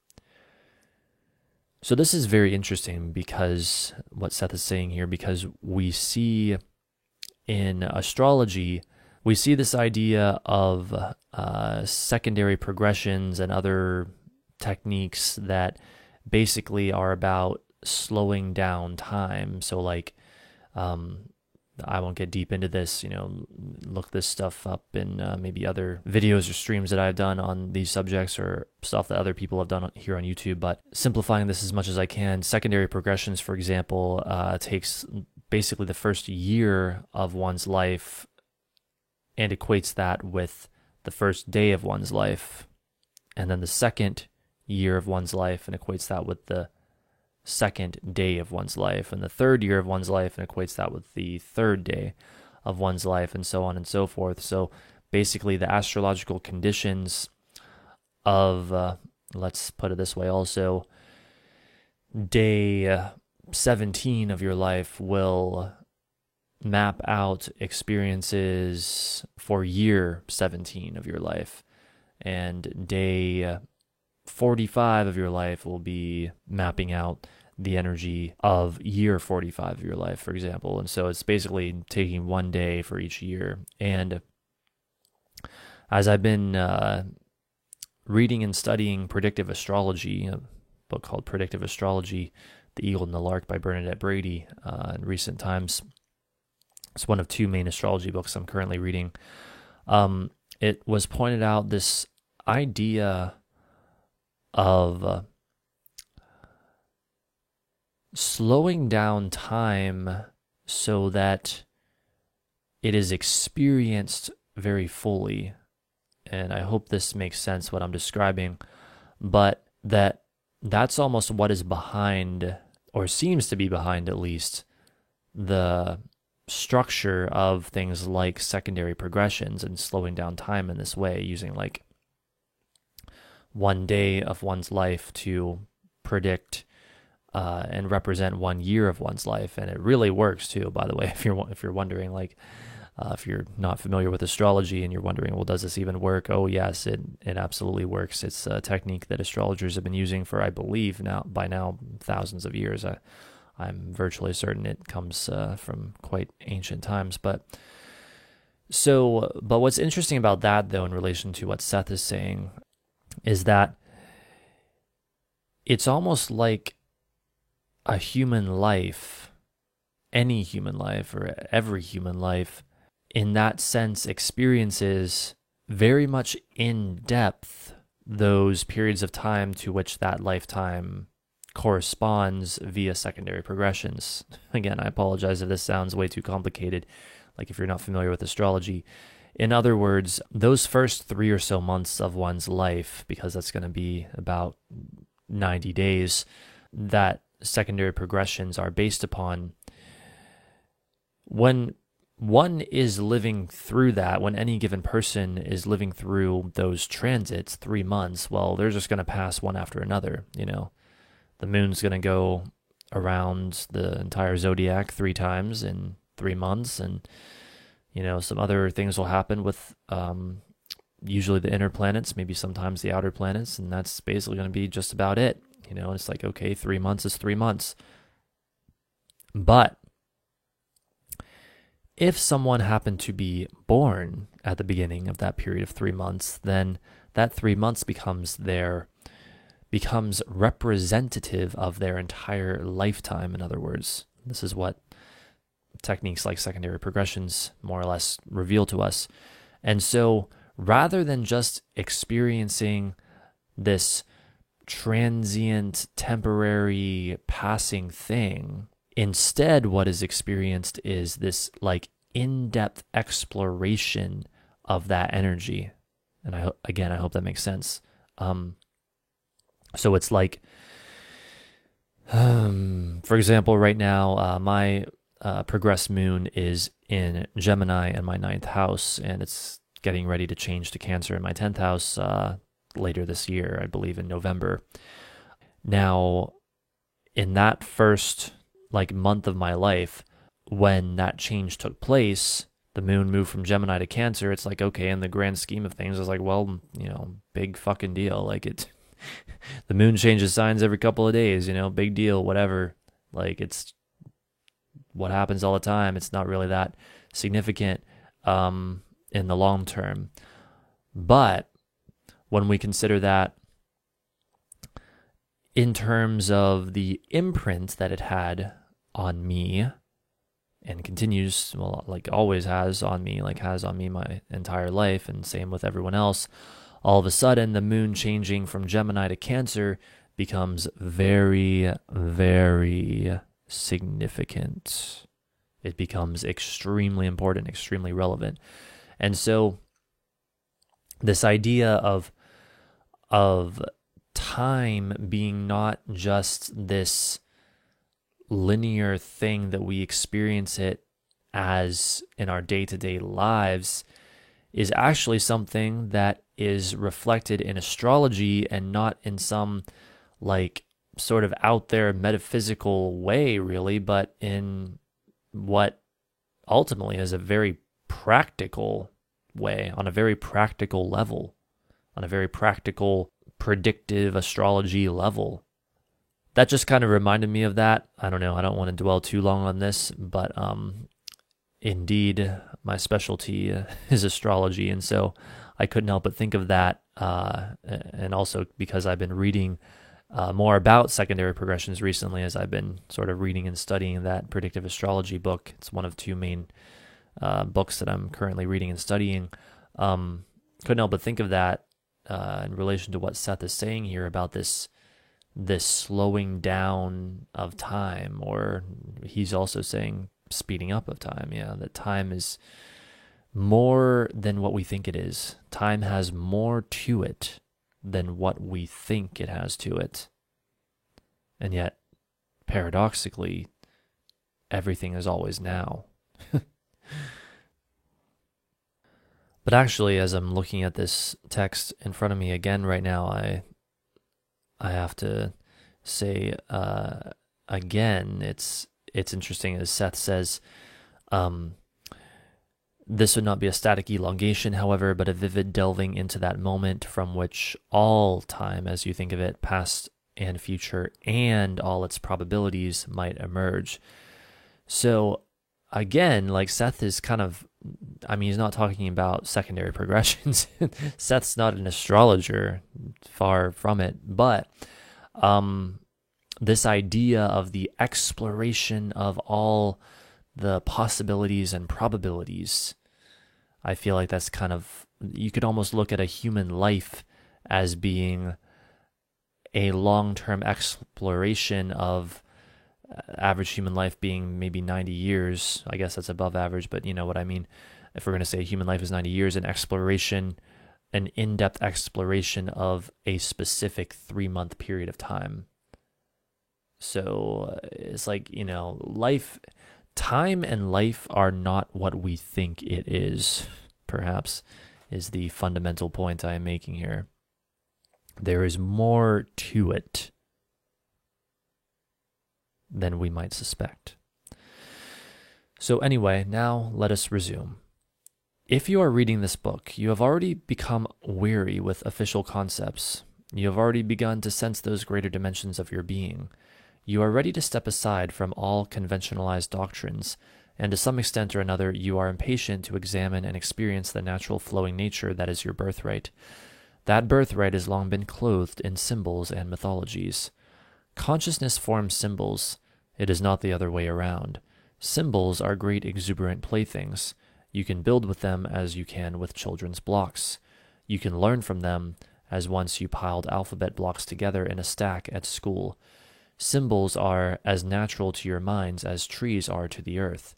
So this is very interesting because what Seth is saying here, because we see in astrology, we see this idea of secondary progressions and other techniques that basically are about slowing down time. So like, I won't get deep into this, look this stuff up in maybe other videos or streams that I've done on these subjects or stuff that other people have done here on YouTube. But simplifying this as much as I can, secondary progressions, for example, takes basically the first year of one's life and equates that with the first day of one's life, and then the second year of one's life and equates that with the second day of one's life, and the third year of one's life and equates that with the third day of one's life, and so on and so forth. So basically the astrological conditions of, let's put it this way also, day 17 of your life will map out experiences for year 17 of your life, and day 45 of your life will be mapping out the energy of year 45 of your life, for example. And so it's basically taking one day for each year. And as I've been reading and studying predictive astrology, a book called Predictive Astrology, The Eagle and the Lark by Bernadette Brady, in recent times, it's one of two main astrology books I'm currently reading. It was pointed out this idea of slowing down time so that it is experienced very fully. And I hope this makes sense what I'm describing, but that's almost what is behind, or seems to be behind at least, the structure of things like secondary progressions and slowing down time in this way, using like one day of one's life to predict and represent 1 year of one's life. And it really works too, by the way, if you're wondering, like, if you're not familiar with astrology and you're wondering, well, does this even work? Oh, yes, it absolutely works. It's a technique that astrologers have been using for, I believe, by now thousands of years. I'm virtually certain it comes from quite ancient times. But what's interesting about that, though, in relation to what Seth is saying, is that it's almost like a human life, any human life or every human life, in that sense, experiences very much in depth those periods of time to which that lifetime corresponds via secondary progressions. Again, I apologize if this sounds way too complicated, like if you're not familiar with astrology. In other words, those first 3 or so months of one's life, because that's going to be about 90 days, that secondary progressions are based upon, when one is living through that, when any given person is living through those transits, 3 months, well, they're just going to pass one after another. The moon's going to go around the entire zodiac 3 times in 3 months, and some other things will happen with usually the inner planets, maybe sometimes the outer planets, and that's basically going to be just about it. It's like, okay, 3 months is 3 months. But if someone happened to be born at the beginning of that period of 3 months, then that 3 months becomes representative of their entire lifetime. In other words, this is what techniques like secondary progressions more or less reveal to us. And so rather than just experiencing this transient, temporary, passing thing, instead what is experienced is this like in-depth exploration of that energy. And I hope that makes sense. So it's like, for example, right now, my progressed moon is in Gemini in my 9th house, and it's getting ready to change to Cancer in my 10th house later this year, I believe in November. Now, in that first month of my life, when that change took place, the moon moved from Gemini to Cancer. It's like, okay, in the grand scheme of things, it's like, well, big fucking deal. The moon changes signs every couple of days, big deal, whatever. It's what happens all the time. It's not really that significant in the long term. But when we consider that in terms of the imprint that it had on me, and continues, always has on me, has on me my entire life, and same with everyone else, all of a sudden the moon changing from Gemini to Cancer becomes very, very significant. It becomes extremely important, extremely relevant. And so this idea of time being not just this linear thing that we experience it as in our day-to-day lives is actually something that is reflected in astrology, and not in some sort of out there metaphysical way, really, but in what ultimately is a very practical way, on a very practical level, on a very practical predictive astrology level. That just kind of reminded me of that. I don't know. I don't want to dwell too long on this, but indeed, my specialty is astrology, and so I couldn't help but think of that. And also because I've been reading more about secondary progressions recently, as I've been sort of reading and studying that predictive astrology book. It's one of 2 main books that I'm currently reading and studying. Couldn't help but think of that in relation to what Seth is saying here about this slowing down of time, or he's also saying speeding up of time. Yeah, that time is more than what we think it is. Time has more to it than what we think it has to it. And yet, paradoxically, everything is always now. But actually, as I'm looking at this text in front of me again right now, I have to say again, it's interesting as Seth says, this would not be a static elongation, however, but a vivid delving into that moment from which all time, as you think of it, past and future, and all its probabilities might emerge. So again, like Seth is kind of, he's not talking about secondary progressions. Seth's not an astrologer, far from it, but this idea of the exploration of all the possibilities and probabilities, I feel like that's kind of, you could almost look at a human life as being a long-term exploration of average human life being maybe 90 years. I guess that's above average, but you know what I mean. If we're going to say human life is 90 years, an in-depth exploration of a specific 3-month period of time. So it's like, time and life are not what we think it is, perhaps, is the fundamental point I am making here. There is more to it than we might suspect. So anyway, now let us resume. If you are reading this book, you have already become weary with official concepts. You have already begun to sense those greater dimensions of your being. You are ready to step aside from all conventionalized doctrines, and to some extent or another, you are impatient to examine and experience the natural flowing nature that is your birthright. That birthright has long been clothed in symbols and mythologies. Consciousness forms symbols. It is not the other way around. Symbols are great exuberant playthings. You can build with them as you can with children's blocks. You can learn from them as once you piled alphabet blocks together in a stack at school. Symbols are as natural to your minds as trees are to the earth.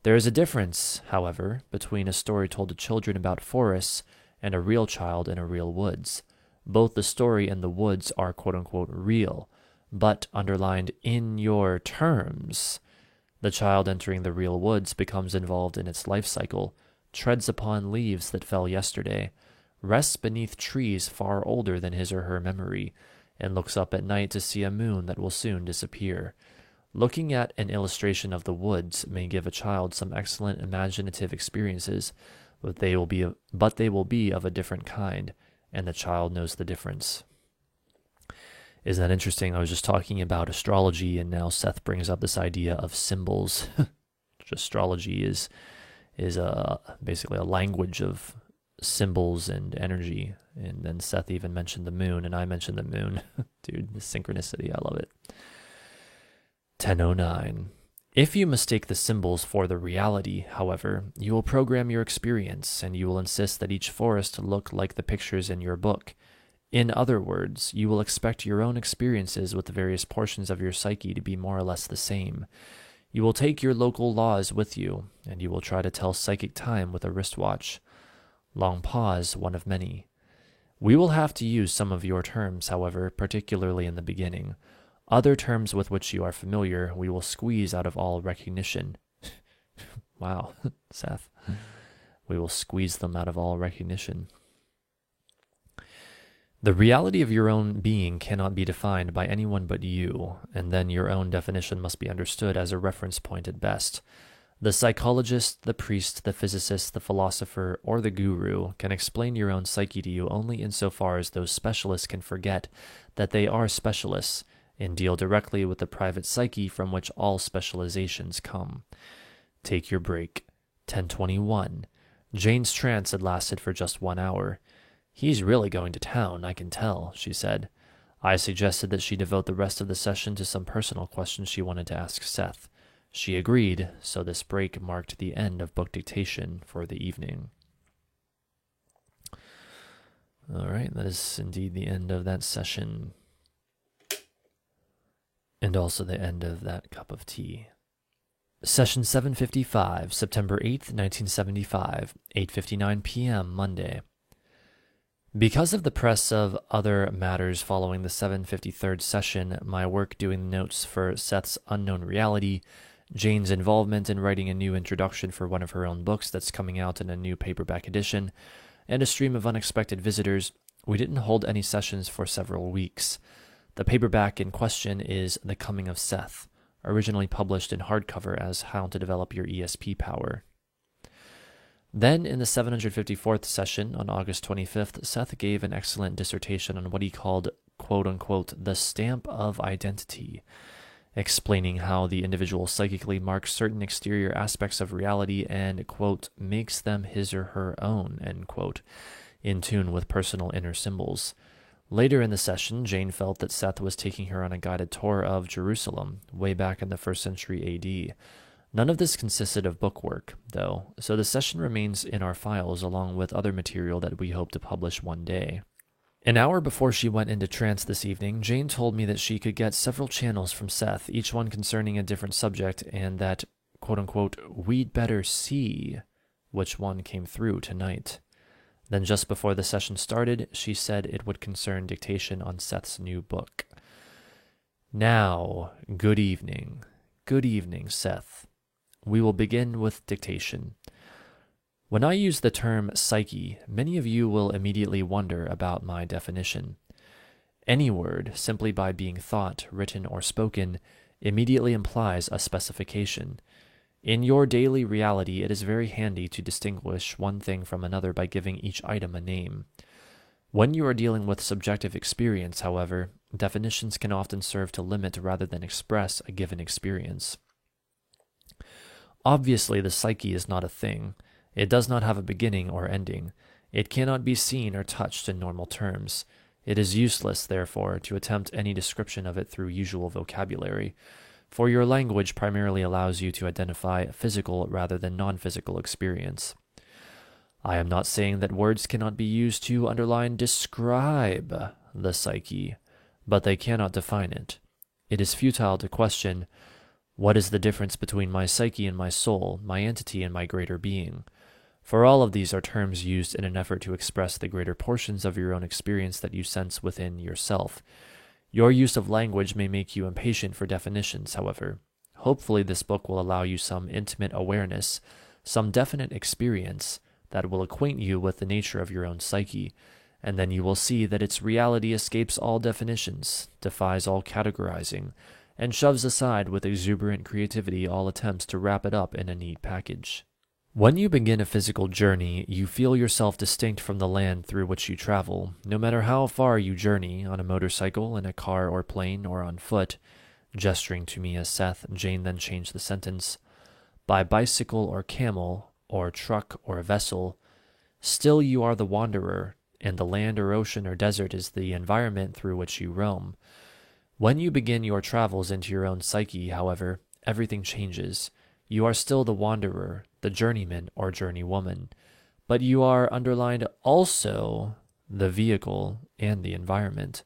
There is a difference, however, between a story told to children about forests and a real child in a real woods. Both the story and the woods are quote-unquote real, but underlined in your terms. The child entering the real woods becomes involved in its life cycle, treads upon leaves that fell yesterday, rests beneath trees far older than his or her memory, and looks up at night to see a moon that will soon disappear. Looking at an illustration of the woods may give a child some excellent imaginative experiences, but they will be of a different kind, and the child knows the difference. Isn't that interesting? I was just talking about astrology, and now Seth brings up this idea of symbols. Astrology is basically a language of symbols and energy. And then Seth even mentioned the moon, and I mentioned the moon. Dude, the synchronicity, I love it. 10:09. If you mistake the symbols for the reality, however, you will program your experience, and you will insist that each forest look like the pictures in your book. In other words, you will expect your own experiences with the various portions of your psyche to be more or less the same. You will take your local laws with you, and you will try to tell psychic time with a wristwatch. Long pause, one of many. We will have to use some of your terms, however, particularly in the beginning. Other terms with which you are familiar we will squeeze out of all recognition. Wow, Seth. We will squeeze them out of all recognition. The reality of your own being cannot be defined by anyone but you, and then your own definition must be understood as a reference point at best. The psychologist, the priest, the physicist, the philosopher, or the guru can explain your own psyche to you only insofar as those specialists can forget that they are specialists and deal directly with the private psyche from which all specializations come. Take your break. 10:21. Jane's trance had lasted for just 1 hour. "He's really going to town, I can tell," she said. I suggested that she devote the rest of the session to some personal questions she wanted to ask Seth. She agreed, so this break marked the end of book dictation for the evening. All right, that is indeed the end of that session. And also the end of that cup of tea. Session 755, September 8th, 1975, 8:59 p.m., Monday. Because of the press of other matters following the 753rd session, my work doing the notes for Seth's Unknown Reality, Jane's involvement in writing a new introduction for one of her own books that's coming out in a new paperback edition, and a stream of unexpected visitors, we didn't hold any sessions for several weeks. The paperback in question is The Coming of Seth, originally published in hardcover as How to Develop Your ESP Power. Then, in the 754th session on August 25th, Seth gave an excellent dissertation on what he called, quote-unquote, the stamp of identity, explaining how the individual psychically marks certain exterior aspects of reality and, quote, makes them his or her own, end quote, in tune with personal inner symbols. Later in the session, Jane felt that Seth was taking her on a guided tour of Jerusalem, way back in the 1st century A.D. None of this consisted of bookwork, though, so the session remains in our files along with other material that we hope to publish one day. An hour before she went into trance this evening, Jane told me that she could get several channels from Seth, each one concerning a different subject, and that, quote-unquote, we'd better see which one came through tonight. Then just before the session started, she said it would concern dictation on Seth's new book. Now, good evening. Good evening, Seth. We will begin with dictation. When I use the term psyche, many of you will immediately wonder about my definition. Any word, simply by being thought, written, or spoken, immediately implies a specification. In your daily reality, it is very handy to distinguish one thing from another by giving each item a name. When you are dealing with subjective experience, however, definitions can often serve to limit rather than express a given experience. Obviously, the psyche is not a thing. It does not have a beginning or ending. It cannot be seen or touched in normal terms. It is useless, therefore, to attempt any description of it through usual vocabulary, for your language primarily allows you to identify physical rather than non-physical experience. I am not saying that words cannot be used to describe the psyche, but they cannot define it. It is futile to question, what is the difference between my psyche and my soul, my entity and my greater being? For all of these are terms used in an effort to express the greater portions of your own experience that you sense within yourself. Your use of language may make you impatient for definitions, however. Hopefully this book will allow you some intimate awareness, some definite experience that will acquaint you with the nature of your own psyche, and then you will see that its reality escapes all definitions, defies all categorizing, and shoves aside with exuberant creativity all attempts to wrap it up in a neat package. When you begin a physical journey, you feel yourself distinct from the land through which you travel, no matter how far you journey, on a motorcycle, in a car or plane, or on foot. Gesturing to me as Seth, Jane then changed the sentence. By bicycle or camel, or truck or vessel, still you are the wanderer, and the land or ocean or desert is the environment through which you roam. When you begin your travels into your own psyche, however, everything changes. You are still the wanderer, the journeyman or journeywoman, but you are underlined also the vehicle and the environment.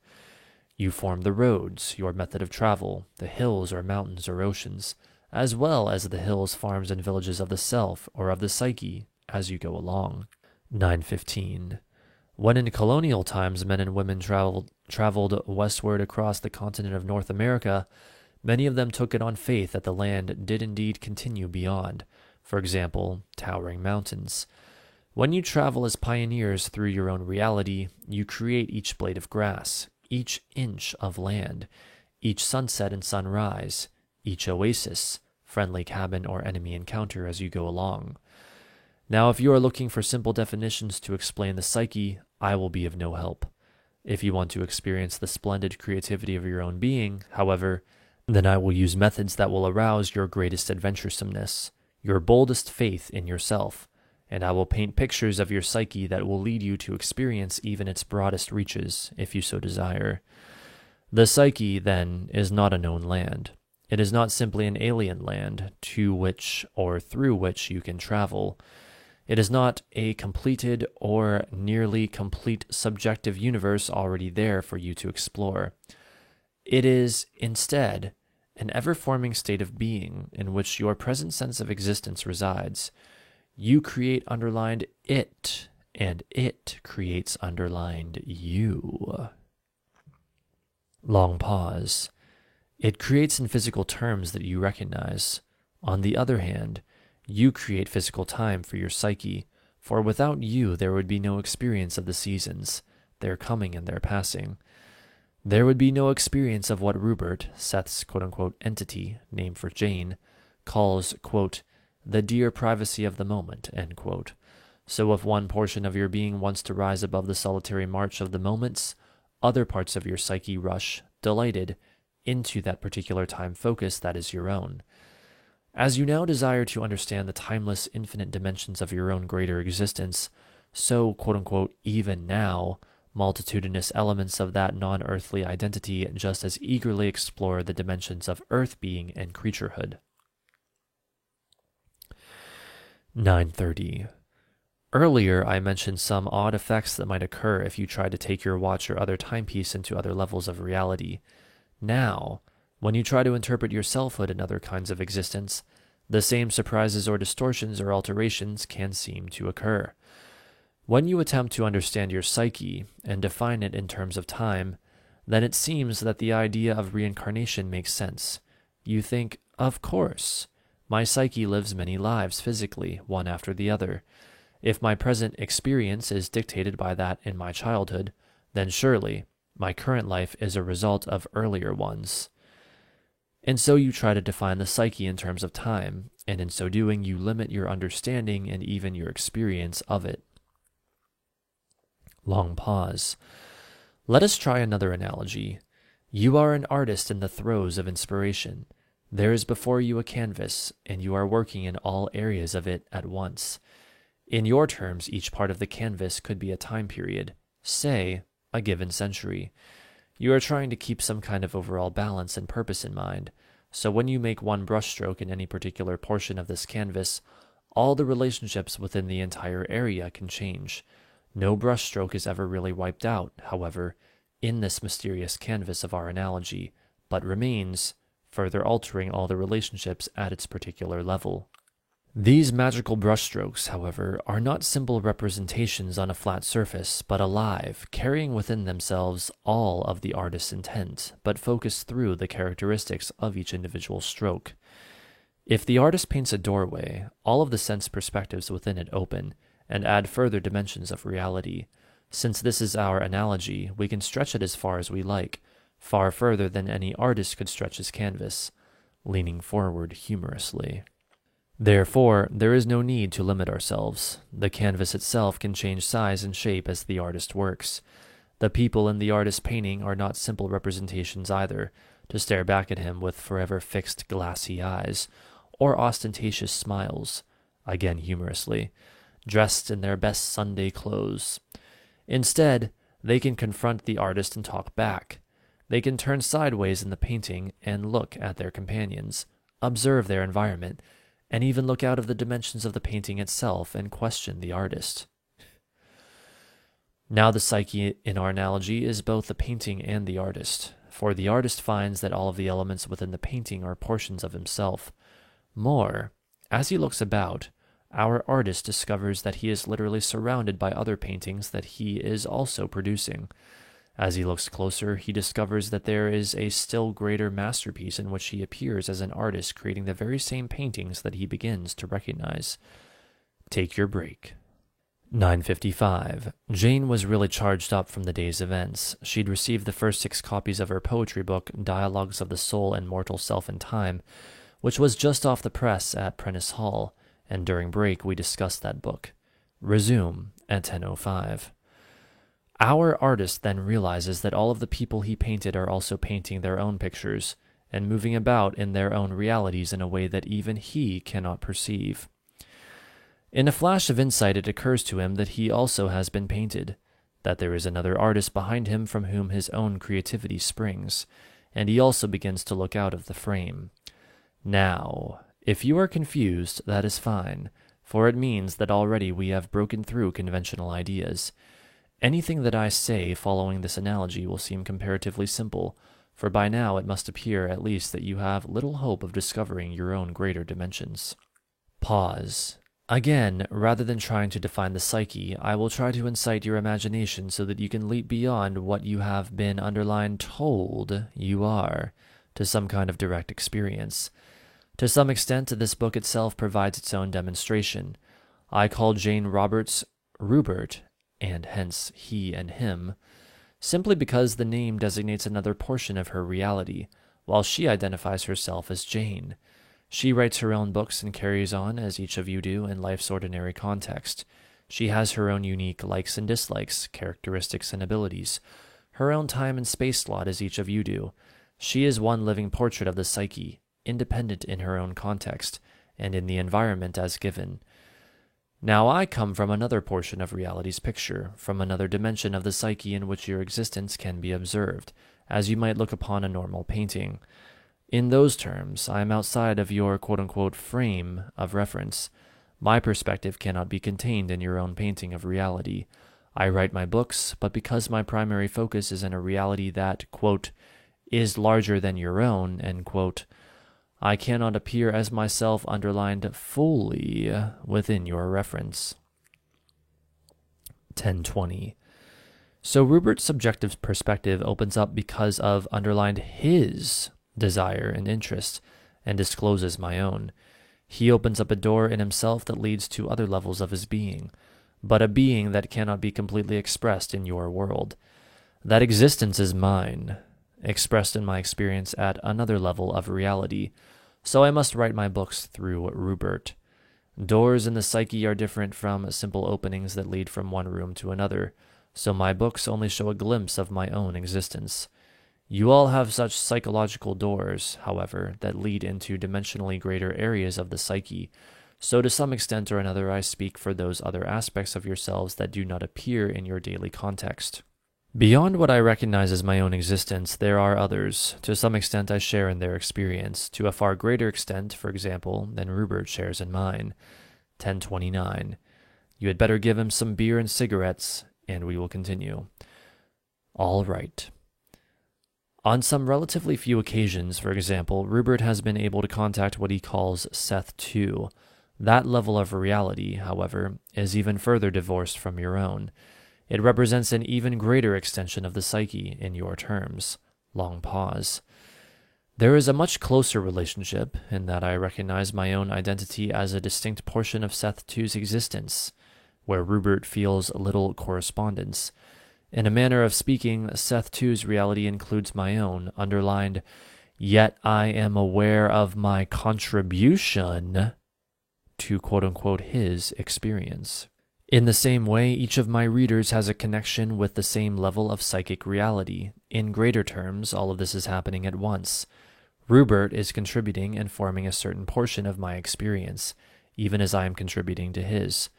You form the roads, your method of travel, the hills or mountains or oceans, as well as the hills, farms, and villages of the self or of the psyche as you go along. 9:15. When in colonial times men and women traveled westward across the continent of North America, many of them took it on faith that the land did indeed continue beyond, for example, towering mountains. When you travel as pioneers through your own reality, you create each blade of grass, each inch of land, each sunset and sunrise, each oasis, friendly cabin or enemy encounter as you go along. Now, if you are looking for simple definitions to explain the psyche, I will be of no help. If you want to experience the splendid creativity of your own being, however, then I will use methods that will arouse your greatest adventuresomeness, your boldest faith in yourself, and I will paint pictures of your psyche that will lead you to experience even its broadest reaches, if you so desire. The psyche, then, is not a known land. It is not simply an alien land to which or through which you can travel. It is not a completed or nearly complete subjective universe already there for you to explore. It is, instead, an ever-forming state of being in which your present sense of existence resides. You create underlined it, and it creates underlined you. Long pause. It creates in physical terms that you recognize. On the other hand, you create physical time for your psyche, for without you there would be no experience of the seasons, their coming and their passing. There would be no experience of what Rupert, Seth's quote-unquote entity, name for Jane, calls, quote, the dear privacy of the moment, end quote. So if one portion of your being wants to rise above the solitary march of the moments, other parts of your psyche rush, delighted, into that particular time focus that is your own. As you now desire to understand the timeless, infinite dimensions of your own greater existence, so, quote-unquote, even now, multitudinous elements of that non-earthly identity just as eagerly explore the dimensions of earth being and creaturehood. 9:30. Earlier, I mentioned some odd effects that might occur if you try to take your watch or other timepiece into other levels of reality. Now, when you try to interpret your selfhood and other kinds of existence, the same surprises or distortions or alterations can seem to occur. When you attempt to understand your psyche and define it in terms of time, then it seems that the idea of reincarnation makes sense. You think, of course, my psyche lives many lives physically, one after the other. If my present experience is dictated by that in my childhood, then surely my current life is a result of earlier ones. And so you try to define the psyche in terms of time, and in so doing you limit your understanding and even your experience of it. Long pause. Let us try another analogy. You are an artist in the throes of inspiration. There is before you a canvas, and you are working in all areas of it at once. In your terms, each part of the canvas could be a time period, say, a given century. You are trying to keep some kind of overall balance and purpose in mind, so when you make one brushstroke in any particular portion of this canvas, all the relationships within the entire area can change. No brushstroke is ever really wiped out, however, in this mysterious canvas of our analogy, but remains, further altering all the relationships at its particular level. These magical brushstrokes, however, are not simple representations on a flat surface, but alive, carrying within themselves all of the artist's intent, but focused through the characteristics of each individual stroke. If the artist paints a doorway, all of the sense perspectives within it open, and add further dimensions of reality. Since this is our analogy, we can stretch it as far as we like, far further than any artist could stretch his canvas, leaning forward humorously. Therefore, there is no need to limit ourselves. The canvas itself can change size and shape as the artist works. The people in the artist's painting are not simple representations either, to stare back at him with forever fixed glassy eyes, or ostentatious smiles, again humorously, dressed in their best Sunday clothes. Instead, they can confront the artist and talk back. They can turn sideways in the painting and look at their companions, observe their environment, and even look out of the dimensions of the painting itself and question the artist. Now the psyche in our analogy is both the painting and the artist, for the artist finds that all of the elements within the painting are portions of himself. More, as he looks about, our artist discovers that he is literally surrounded by other paintings that he is also producing. As he looks closer, he discovers that there is a still greater masterpiece in which he appears as an artist creating the very same paintings that he begins to recognize. Take your break. 9:55. Jane was really charged up from the day's events. She'd received the first 6 copies of her poetry book, Dialogues of the Soul and Mortal Self in Time, which was just off the press at Prentice Hall, and during break we discussed that book. Resume at 10:05. Our artist then realizes that all of the people he painted are also painting their own pictures, and moving about in their own realities in a way that even he cannot perceive. In a flash of insight it occurs to him that he also has been painted, that there is another artist behind him from whom his own creativity springs, and he also begins to look out of the frame. Now, if you are confused, that is fine. for it means that already we have broken through conventional ideas. Anything that I say following this analogy will seem comparatively simple, for by now it must appear at least that you have little hope of discovering your own greater dimensions. Pause. Again, rather than trying to define the psyche, I will try to incite your imagination so that you can leap beyond what you have been told you are, to some kind of direct experience. To some extent, this book itself provides its own demonstration. I call Jane Roberts Rupert, and hence he and him, simply because the name designates another portion of her reality, while she identifies herself as Jane. She writes her own books and carries on, as each of you do, in life's ordinary context. She has her own unique likes and dislikes, characteristics and abilities, her own time and space slot, as each of you do. She is one living portrait of the psyche, independent in her own context, and in the environment as given. Now I come from another portion of reality's picture, from another dimension of the psyche in which your existence can be observed, as you might look upon a normal painting. In those terms, I am outside of your quote-unquote frame of reference. My perspective cannot be contained in your own painting of reality. I write my books, but because my primary focus is in a reality that, quote, is larger than your own, end quote, I cannot appear as myself underlined fully within your reference. 1020. So Rupert's subjective perspective opens up because of underlined his desire and interest, and discloses my own. He opens up a door in himself that leads to other levels of his being, but a being that cannot be completely expressed in your world. That existence is mine, expressed in my experience at another level of reality, so I must write my books through Rupert. Doors in the psyche are different from simple openings that lead from one room to another, so my books only show a glimpse of my own existence. You all have such psychological doors, however, that lead into dimensionally greater areas of the psyche, so to some extent or another I speak for those other aspects of yourselves that do not appear in your daily context. Beyond what I recognize as my own existence, there are others. To some extent I share in their experience, to a far greater extent, for example, than Rupert shares in mine. 1029. You had better give him some beer and cigarettes, and we will continue. All right. On some relatively few occasions, for example, Rupert has been able to contact what he calls Seth II. That level of reality, however, is even further divorced from your own. It represents an even greater extension of the psyche, in your terms. Long pause. There is a much closer relationship, in that I recognize my own identity as a distinct portion of Seth II's existence, where Rupert feels little correspondence. In a manner of speaking, Seth II's reality includes my own, underlined, yet I am aware of my contribution to quote-unquote his experience. In the same way, each of my readers has a connection with the same level of psychic reality. In greater terms, all of this is happening at once. Rupert is contributing and forming a certain portion of my experience, even as I am contributing to his.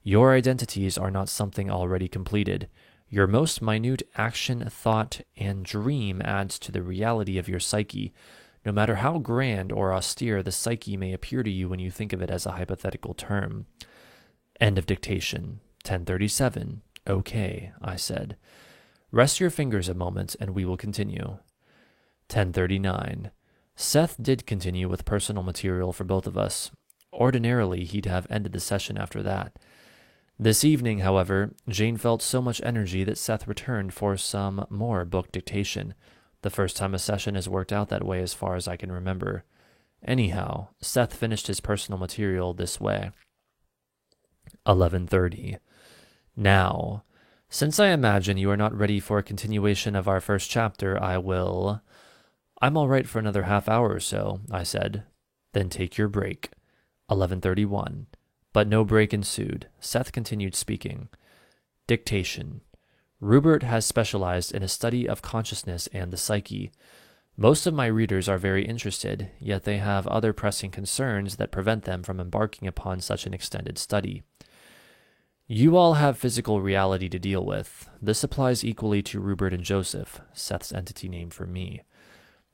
Your identities are not something already completed. Your most minute action, thought, and dream adds to the reality of your psyche, no matter how grand or austere the psyche may appear to you when you think of it as a hypothetical term. End of dictation. 1037. Okay, I said. Rest your fingers a moment and we will continue. 1039. Seth did continue with personal material for both of us. Ordinarily, he'd have ended the session after that. This evening, however, Jane felt so much energy that Seth returned for some more book dictation, the first time a session has worked out that way as far as I can remember. Anyhow, Seth finished his personal material this way. 11:30. Now, since I imagine you are not ready for a continuation of our first chapter, I'm all right for another half hour or so, I said. Then take your break. 11:31. But no break ensued. Seth continued speaking. Dictation. Rupert has specialized in a study of consciousness and the psyche. Most of my readers are very interested, yet they have other pressing concerns that prevent them from embarking upon such an extended study. You all have physical reality to deal with. This applies equally to Rupert and Joseph, Seth's entity name for me.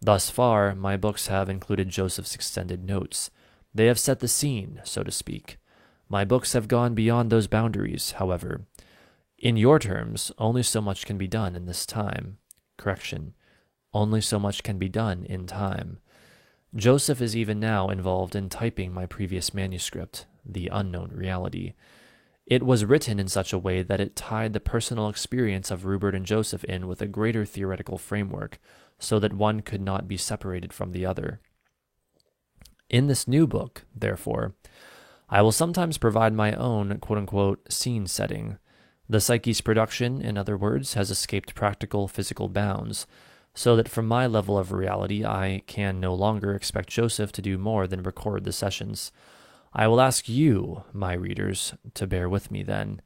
Thus far, my books have included Joseph's extended notes. They have set the scene, so to speak. My books have gone beyond those boundaries, however. In your terms, only so much can be done in this time. Correction. Only so much can be done in time. Joseph is even now involved in typing my previous manuscript, The Unknown Reality. It was written in such a way that it tied the personal experience of Rupert and Joseph in with a greater theoretical framework, so that one could not be separated from the other. In this new book, therefore, I will sometimes provide my own quote-unquote scene setting. The psyche's production, in other words, has escaped practical physical bounds, so that from my level of reality I can no longer expect Joseph to do more than record the sessions. I will ask you, my readers, to bear with me then.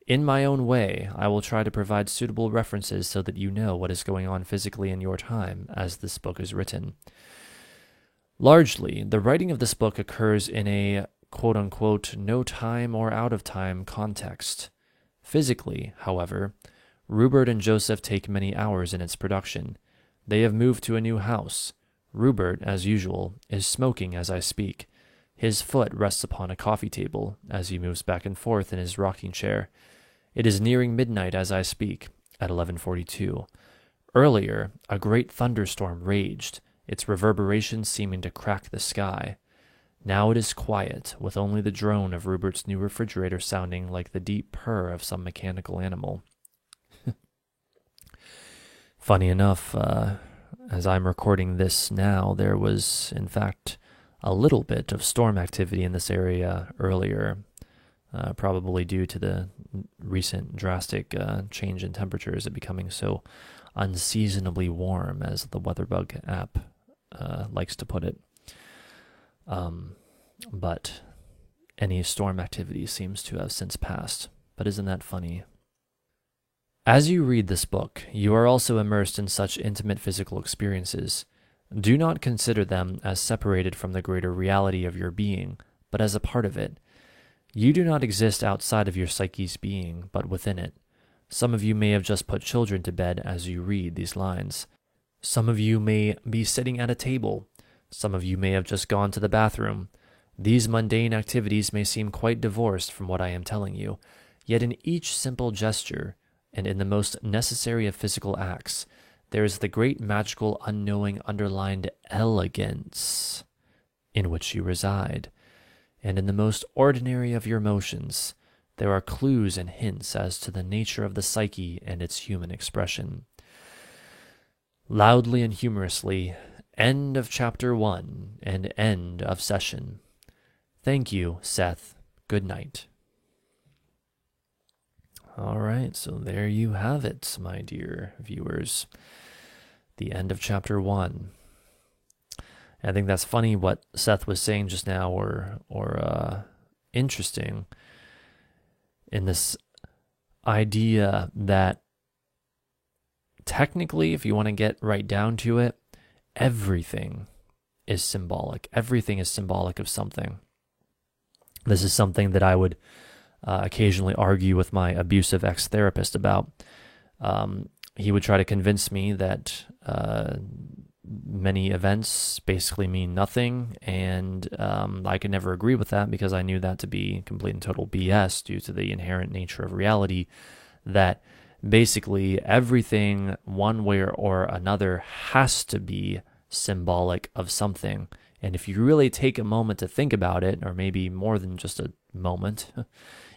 In my own way, I will try to provide suitable references so that you know what is going on physically in your time as this book is written. Largely, the writing of this book occurs in a quote-unquote no time or out of time context. Physically, however, Rupert and Joseph take many hours in its production. They have moved to a new house. Rupert, as usual, is smoking as I speak. His foot rests upon a coffee table as he moves back and forth in his rocking chair. It is nearing midnight as I speak, at 11:42. Earlier, a great thunderstorm raged, its reverberations seeming to crack the sky. Now it is quiet, with only the drone of Rupert's new refrigerator sounding like the deep purr of some mechanical animal. Funny enough, as I'm recording this now, there was, in fact, a little bit of storm activity in this area earlier, probably due to the recent drastic change in temperatures, it becoming so unseasonably warm, as the WeatherBug app likes to put it. But any storm activity seems to have since passed. But isn't that funny? As you read this book, you are also immersed in such intimate physical experiences. Do not consider them as separated from the greater reality of your being, but as a part of it. You do not exist outside of your psyche's being, but within it. Some of you may have just put children to bed as you read these lines. Some of you may be sitting at a table. Some of you may have just gone to the bathroom. These mundane activities may seem quite divorced from what I am telling you, yet in each simple gesture, and in the most necessary of physical acts, there is the great magical unknowing underlined elegance in which you reside, and in the most ordinary of your motions, there are clues and hints as to the nature of the psyche and its human expression. Loudly and humorously, end of chapter 1 and end of session. Thank you, Seth. Good night. All right, so there you have it, my dear viewers. The end of chapter 1. I think that's funny what Seth was saying just now, or interesting, in this idea that technically, if you want to get right down to it, everything is symbolic. Everything is symbolic of something. This is something that I would occasionally argue with my abusive ex-therapist about. He would try to convince me that many events basically mean nothing, and I could never agree with that because I knew that to be complete and total BS due to the inherent nature of reality, that basically everything, one way or another, has to be symbolic of something. And if you really take a moment to think about it, or maybe more than just a moment,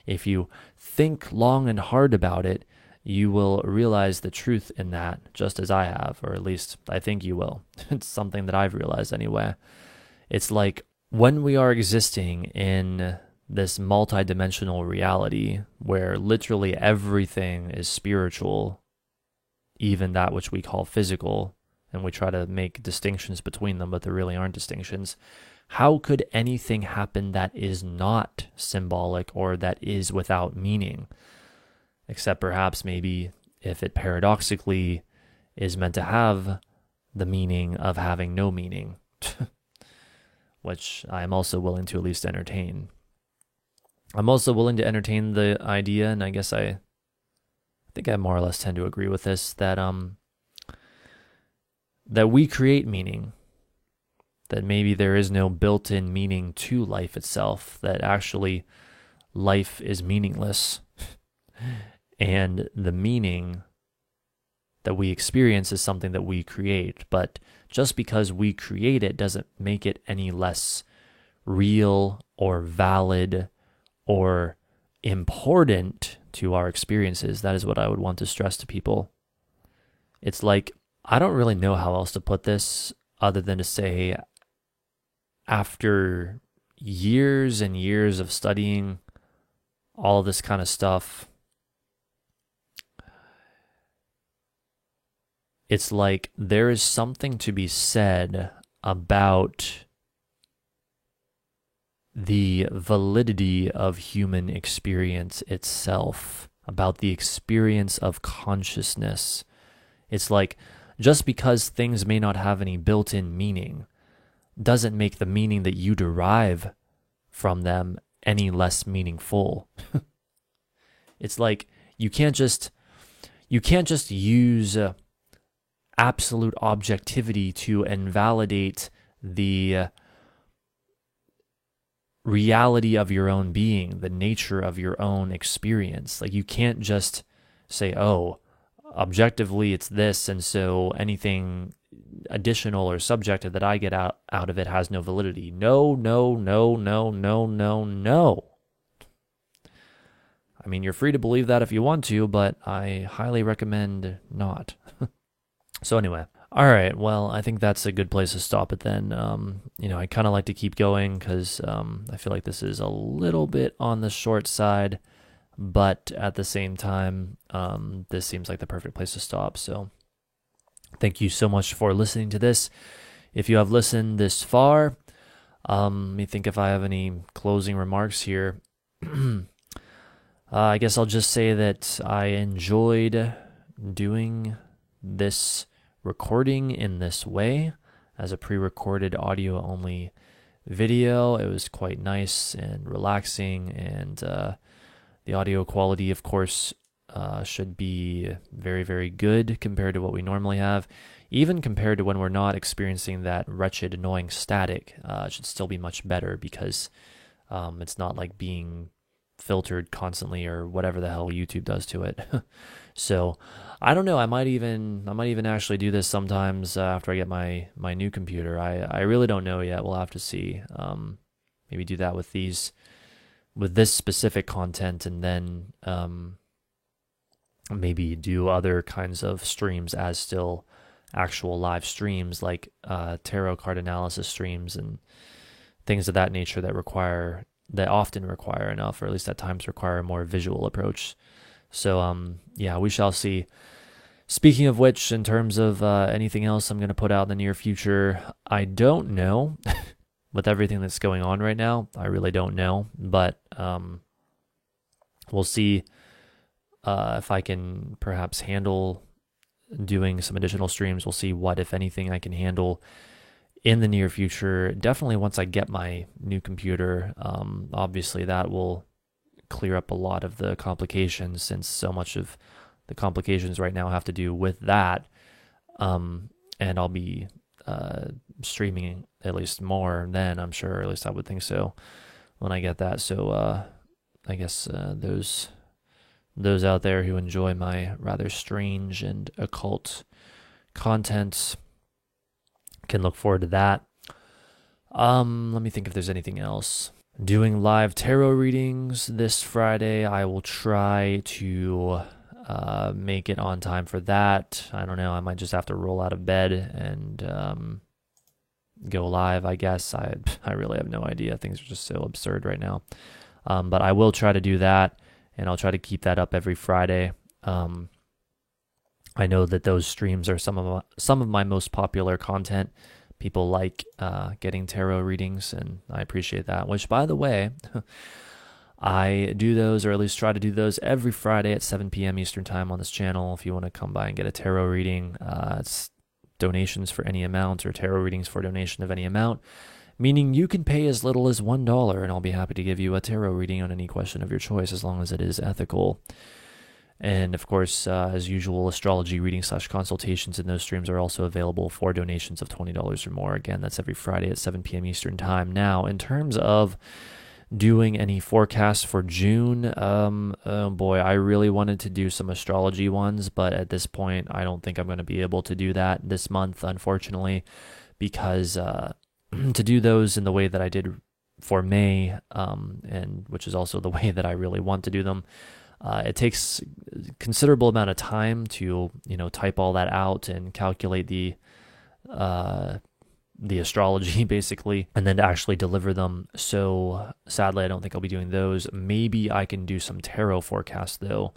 if you think long and hard about it, you will realize the truth in that, just as I have, or at least I think you will. It's something that I've realized anyway. It's like when we are existing in this multidimensional reality where literally everything is spiritual, even that which we call physical, and we try to make distinctions between them, but there really aren't distinctions. How could anything happen that is not symbolic or that is without meaning? Except perhaps maybe if it paradoxically is meant to have the meaning of having no meaning, which I am also willing to at least entertain. I'm also willing to entertain the idea, and I guess I think I more or less tend to agree with this, that we create meaning, that maybe there is no built-in meaning to life itself, that actually life is meaningless. And the meaning that we experience is something that we create. But just because we create it doesn't make it any less real or valid or important to our experiences. That is what I would want to stress to people. It's like, I don't really know how else to put this other than to say, after years and years of studying all this kind of stuff, it's like there is something to be said about the validity of human experience itself, about the experience of consciousness. It's like, just because things may not have any built-in meaning doesn't make the meaning that you derive from them any less meaningful. It's like you can't just use absolute objectivity to invalidate the reality of your own being, the nature of your own experience. Like, you can't just say, oh, objectively it's this, and so anything additional or subjective that I get out of it has no validity. No. I mean, you're free to believe that if you want to, but I highly recommend not. So anyway, all right, well, I think that's a good place to stop it then. I kind of like to keep going because I feel like this is a little bit on the short side, but at the same time, this seems like the perfect place to stop. So thank you so much for listening to this. If you have listened this far, let me think if I have any closing remarks here. I guess I'll just say that I enjoyed doing this recording in this way as a pre-recorded audio-only video. It was quite nice and relaxing, and the audio quality, of course, should be very, very good compared to what we normally have. Even compared to when we're not experiencing that wretched, annoying static, it should still be much better because it's not like being filtered constantly or whatever the hell YouTube does to it. So I don't know. I might even actually do this sometimes after I get my new computer. I really don't know yet. We'll have to see. Maybe do that with this specific content, and then maybe do other kinds of streams as still actual live streams, like tarot card analysis streams and things of that nature that often require enough, or at least at times require a more visual approach. So yeah, we shall see. Speaking of which, in terms of anything else I'm going to put out in the near future, I don't know. With everything that's going on right now, I really don't know. But we'll see if I can perhaps handle doing some additional streams. We'll see what, if anything, I can handle in the near future. Definitely once I get my new computer. Obviously, that will clear up a lot of the complications, since so much of the complications right now have to do with that. And I'll be streaming at least more then, I'm sure, or at least I would think so when I get that. So I guess those out there who enjoy my rather strange and occult content can look forward to that. Let me think if there's anything else. Doing live tarot readings this Friday. I will try to make it on time for that. I don't know. I might just have to roll out of bed and go live, I guess. I really have no idea. Things are just so absurd right now. But I will try to do that, and I'll try to keep that up every Friday. I know that those streams are some of my most popular content. People like getting tarot readings, and I appreciate that. Which, by the way, I do those, or at least try to do those, every Friday at 7 p.m. Eastern Time on this channel. If you want to come by and get a tarot reading, it's donations for any amount, or tarot readings for donation of any amount, meaning you can pay as little as $1, and I'll be happy to give you a tarot reading on any question of your choice, as long as it is ethical. And of course, as usual, astrology readings / consultations in those streams are also available for donations of $20 or more. Again, that's every Friday at 7 p.m. Eastern Time. Now, in terms of doing any forecasts for June. Oh boy, I really wanted to do some astrology ones, but at this point, I don't think I'm going to be able to do that this month, unfortunately, because to do those in the way that I did for May, and which is also the way that I really want to do them, it takes a considerable amount of time to, type all that out and calculate the astrology basically, and then to actually deliver them. So sadly, I don't think I'll be doing those. Maybe I can do some tarot forecasts though,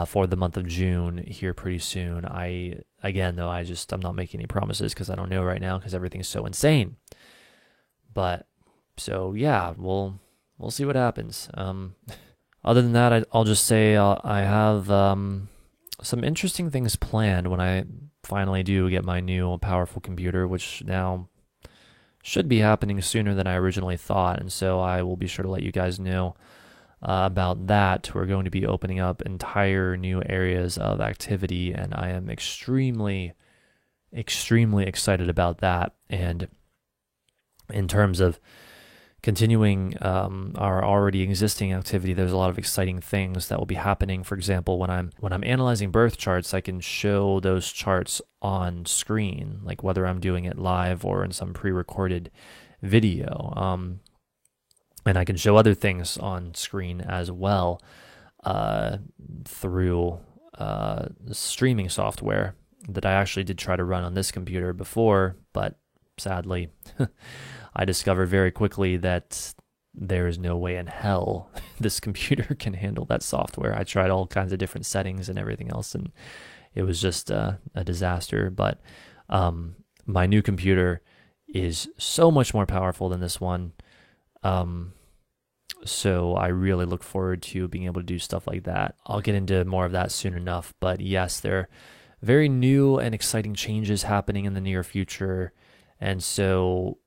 for the month of June here pretty soon. I'm not making any promises because I don't know right now because everything's so insane. But so yeah, we'll see what happens. Other than that, I'll just say I have some interesting things planned when I finally do get my new powerful computer, which now should be happening sooner than I originally thought. And so I will be sure to let you guys know about that. We're going to be opening up entire new areas of activity, and I am extremely, extremely excited about that. And in terms of continuing our already existing activity, there's a lot of exciting things that will be happening. For example, when I'm analyzing birth charts, I can show those charts on screen, like whether I'm doing it live or in some pre-recorded video. And I can show other things on screen as well through streaming software that I actually did try to run on this computer before, but sadly, I discovered very quickly that there is no way in hell this computer can handle that software. I tried all kinds of different settings and everything else, and it was just a disaster. But my new computer is so much more powerful than this one. So I really look forward to being able to do stuff like that. I'll get into more of that soon enough. But yes, there are very new and exciting changes happening in the near future. And so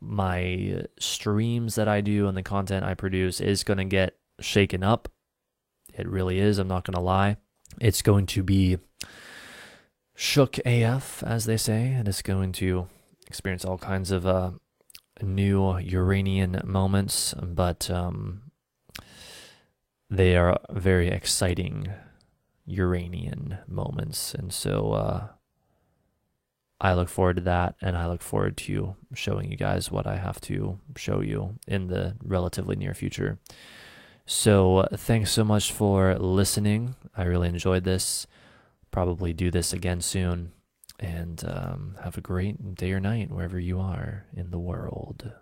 my streams that I do and the content I produce is going to get shaken up. It really is. I'm not going to lie. It's going to be shook AF, as they say, and it's going to experience all kinds of new Uranian moments, but they are very exciting Uranian moments. And so I look forward to that, and I look forward to showing you guys what I have to show you in the relatively near future. So thanks so much for listening. I really enjoyed this. Probably do this again soon, and have a great day or night wherever you are in the world.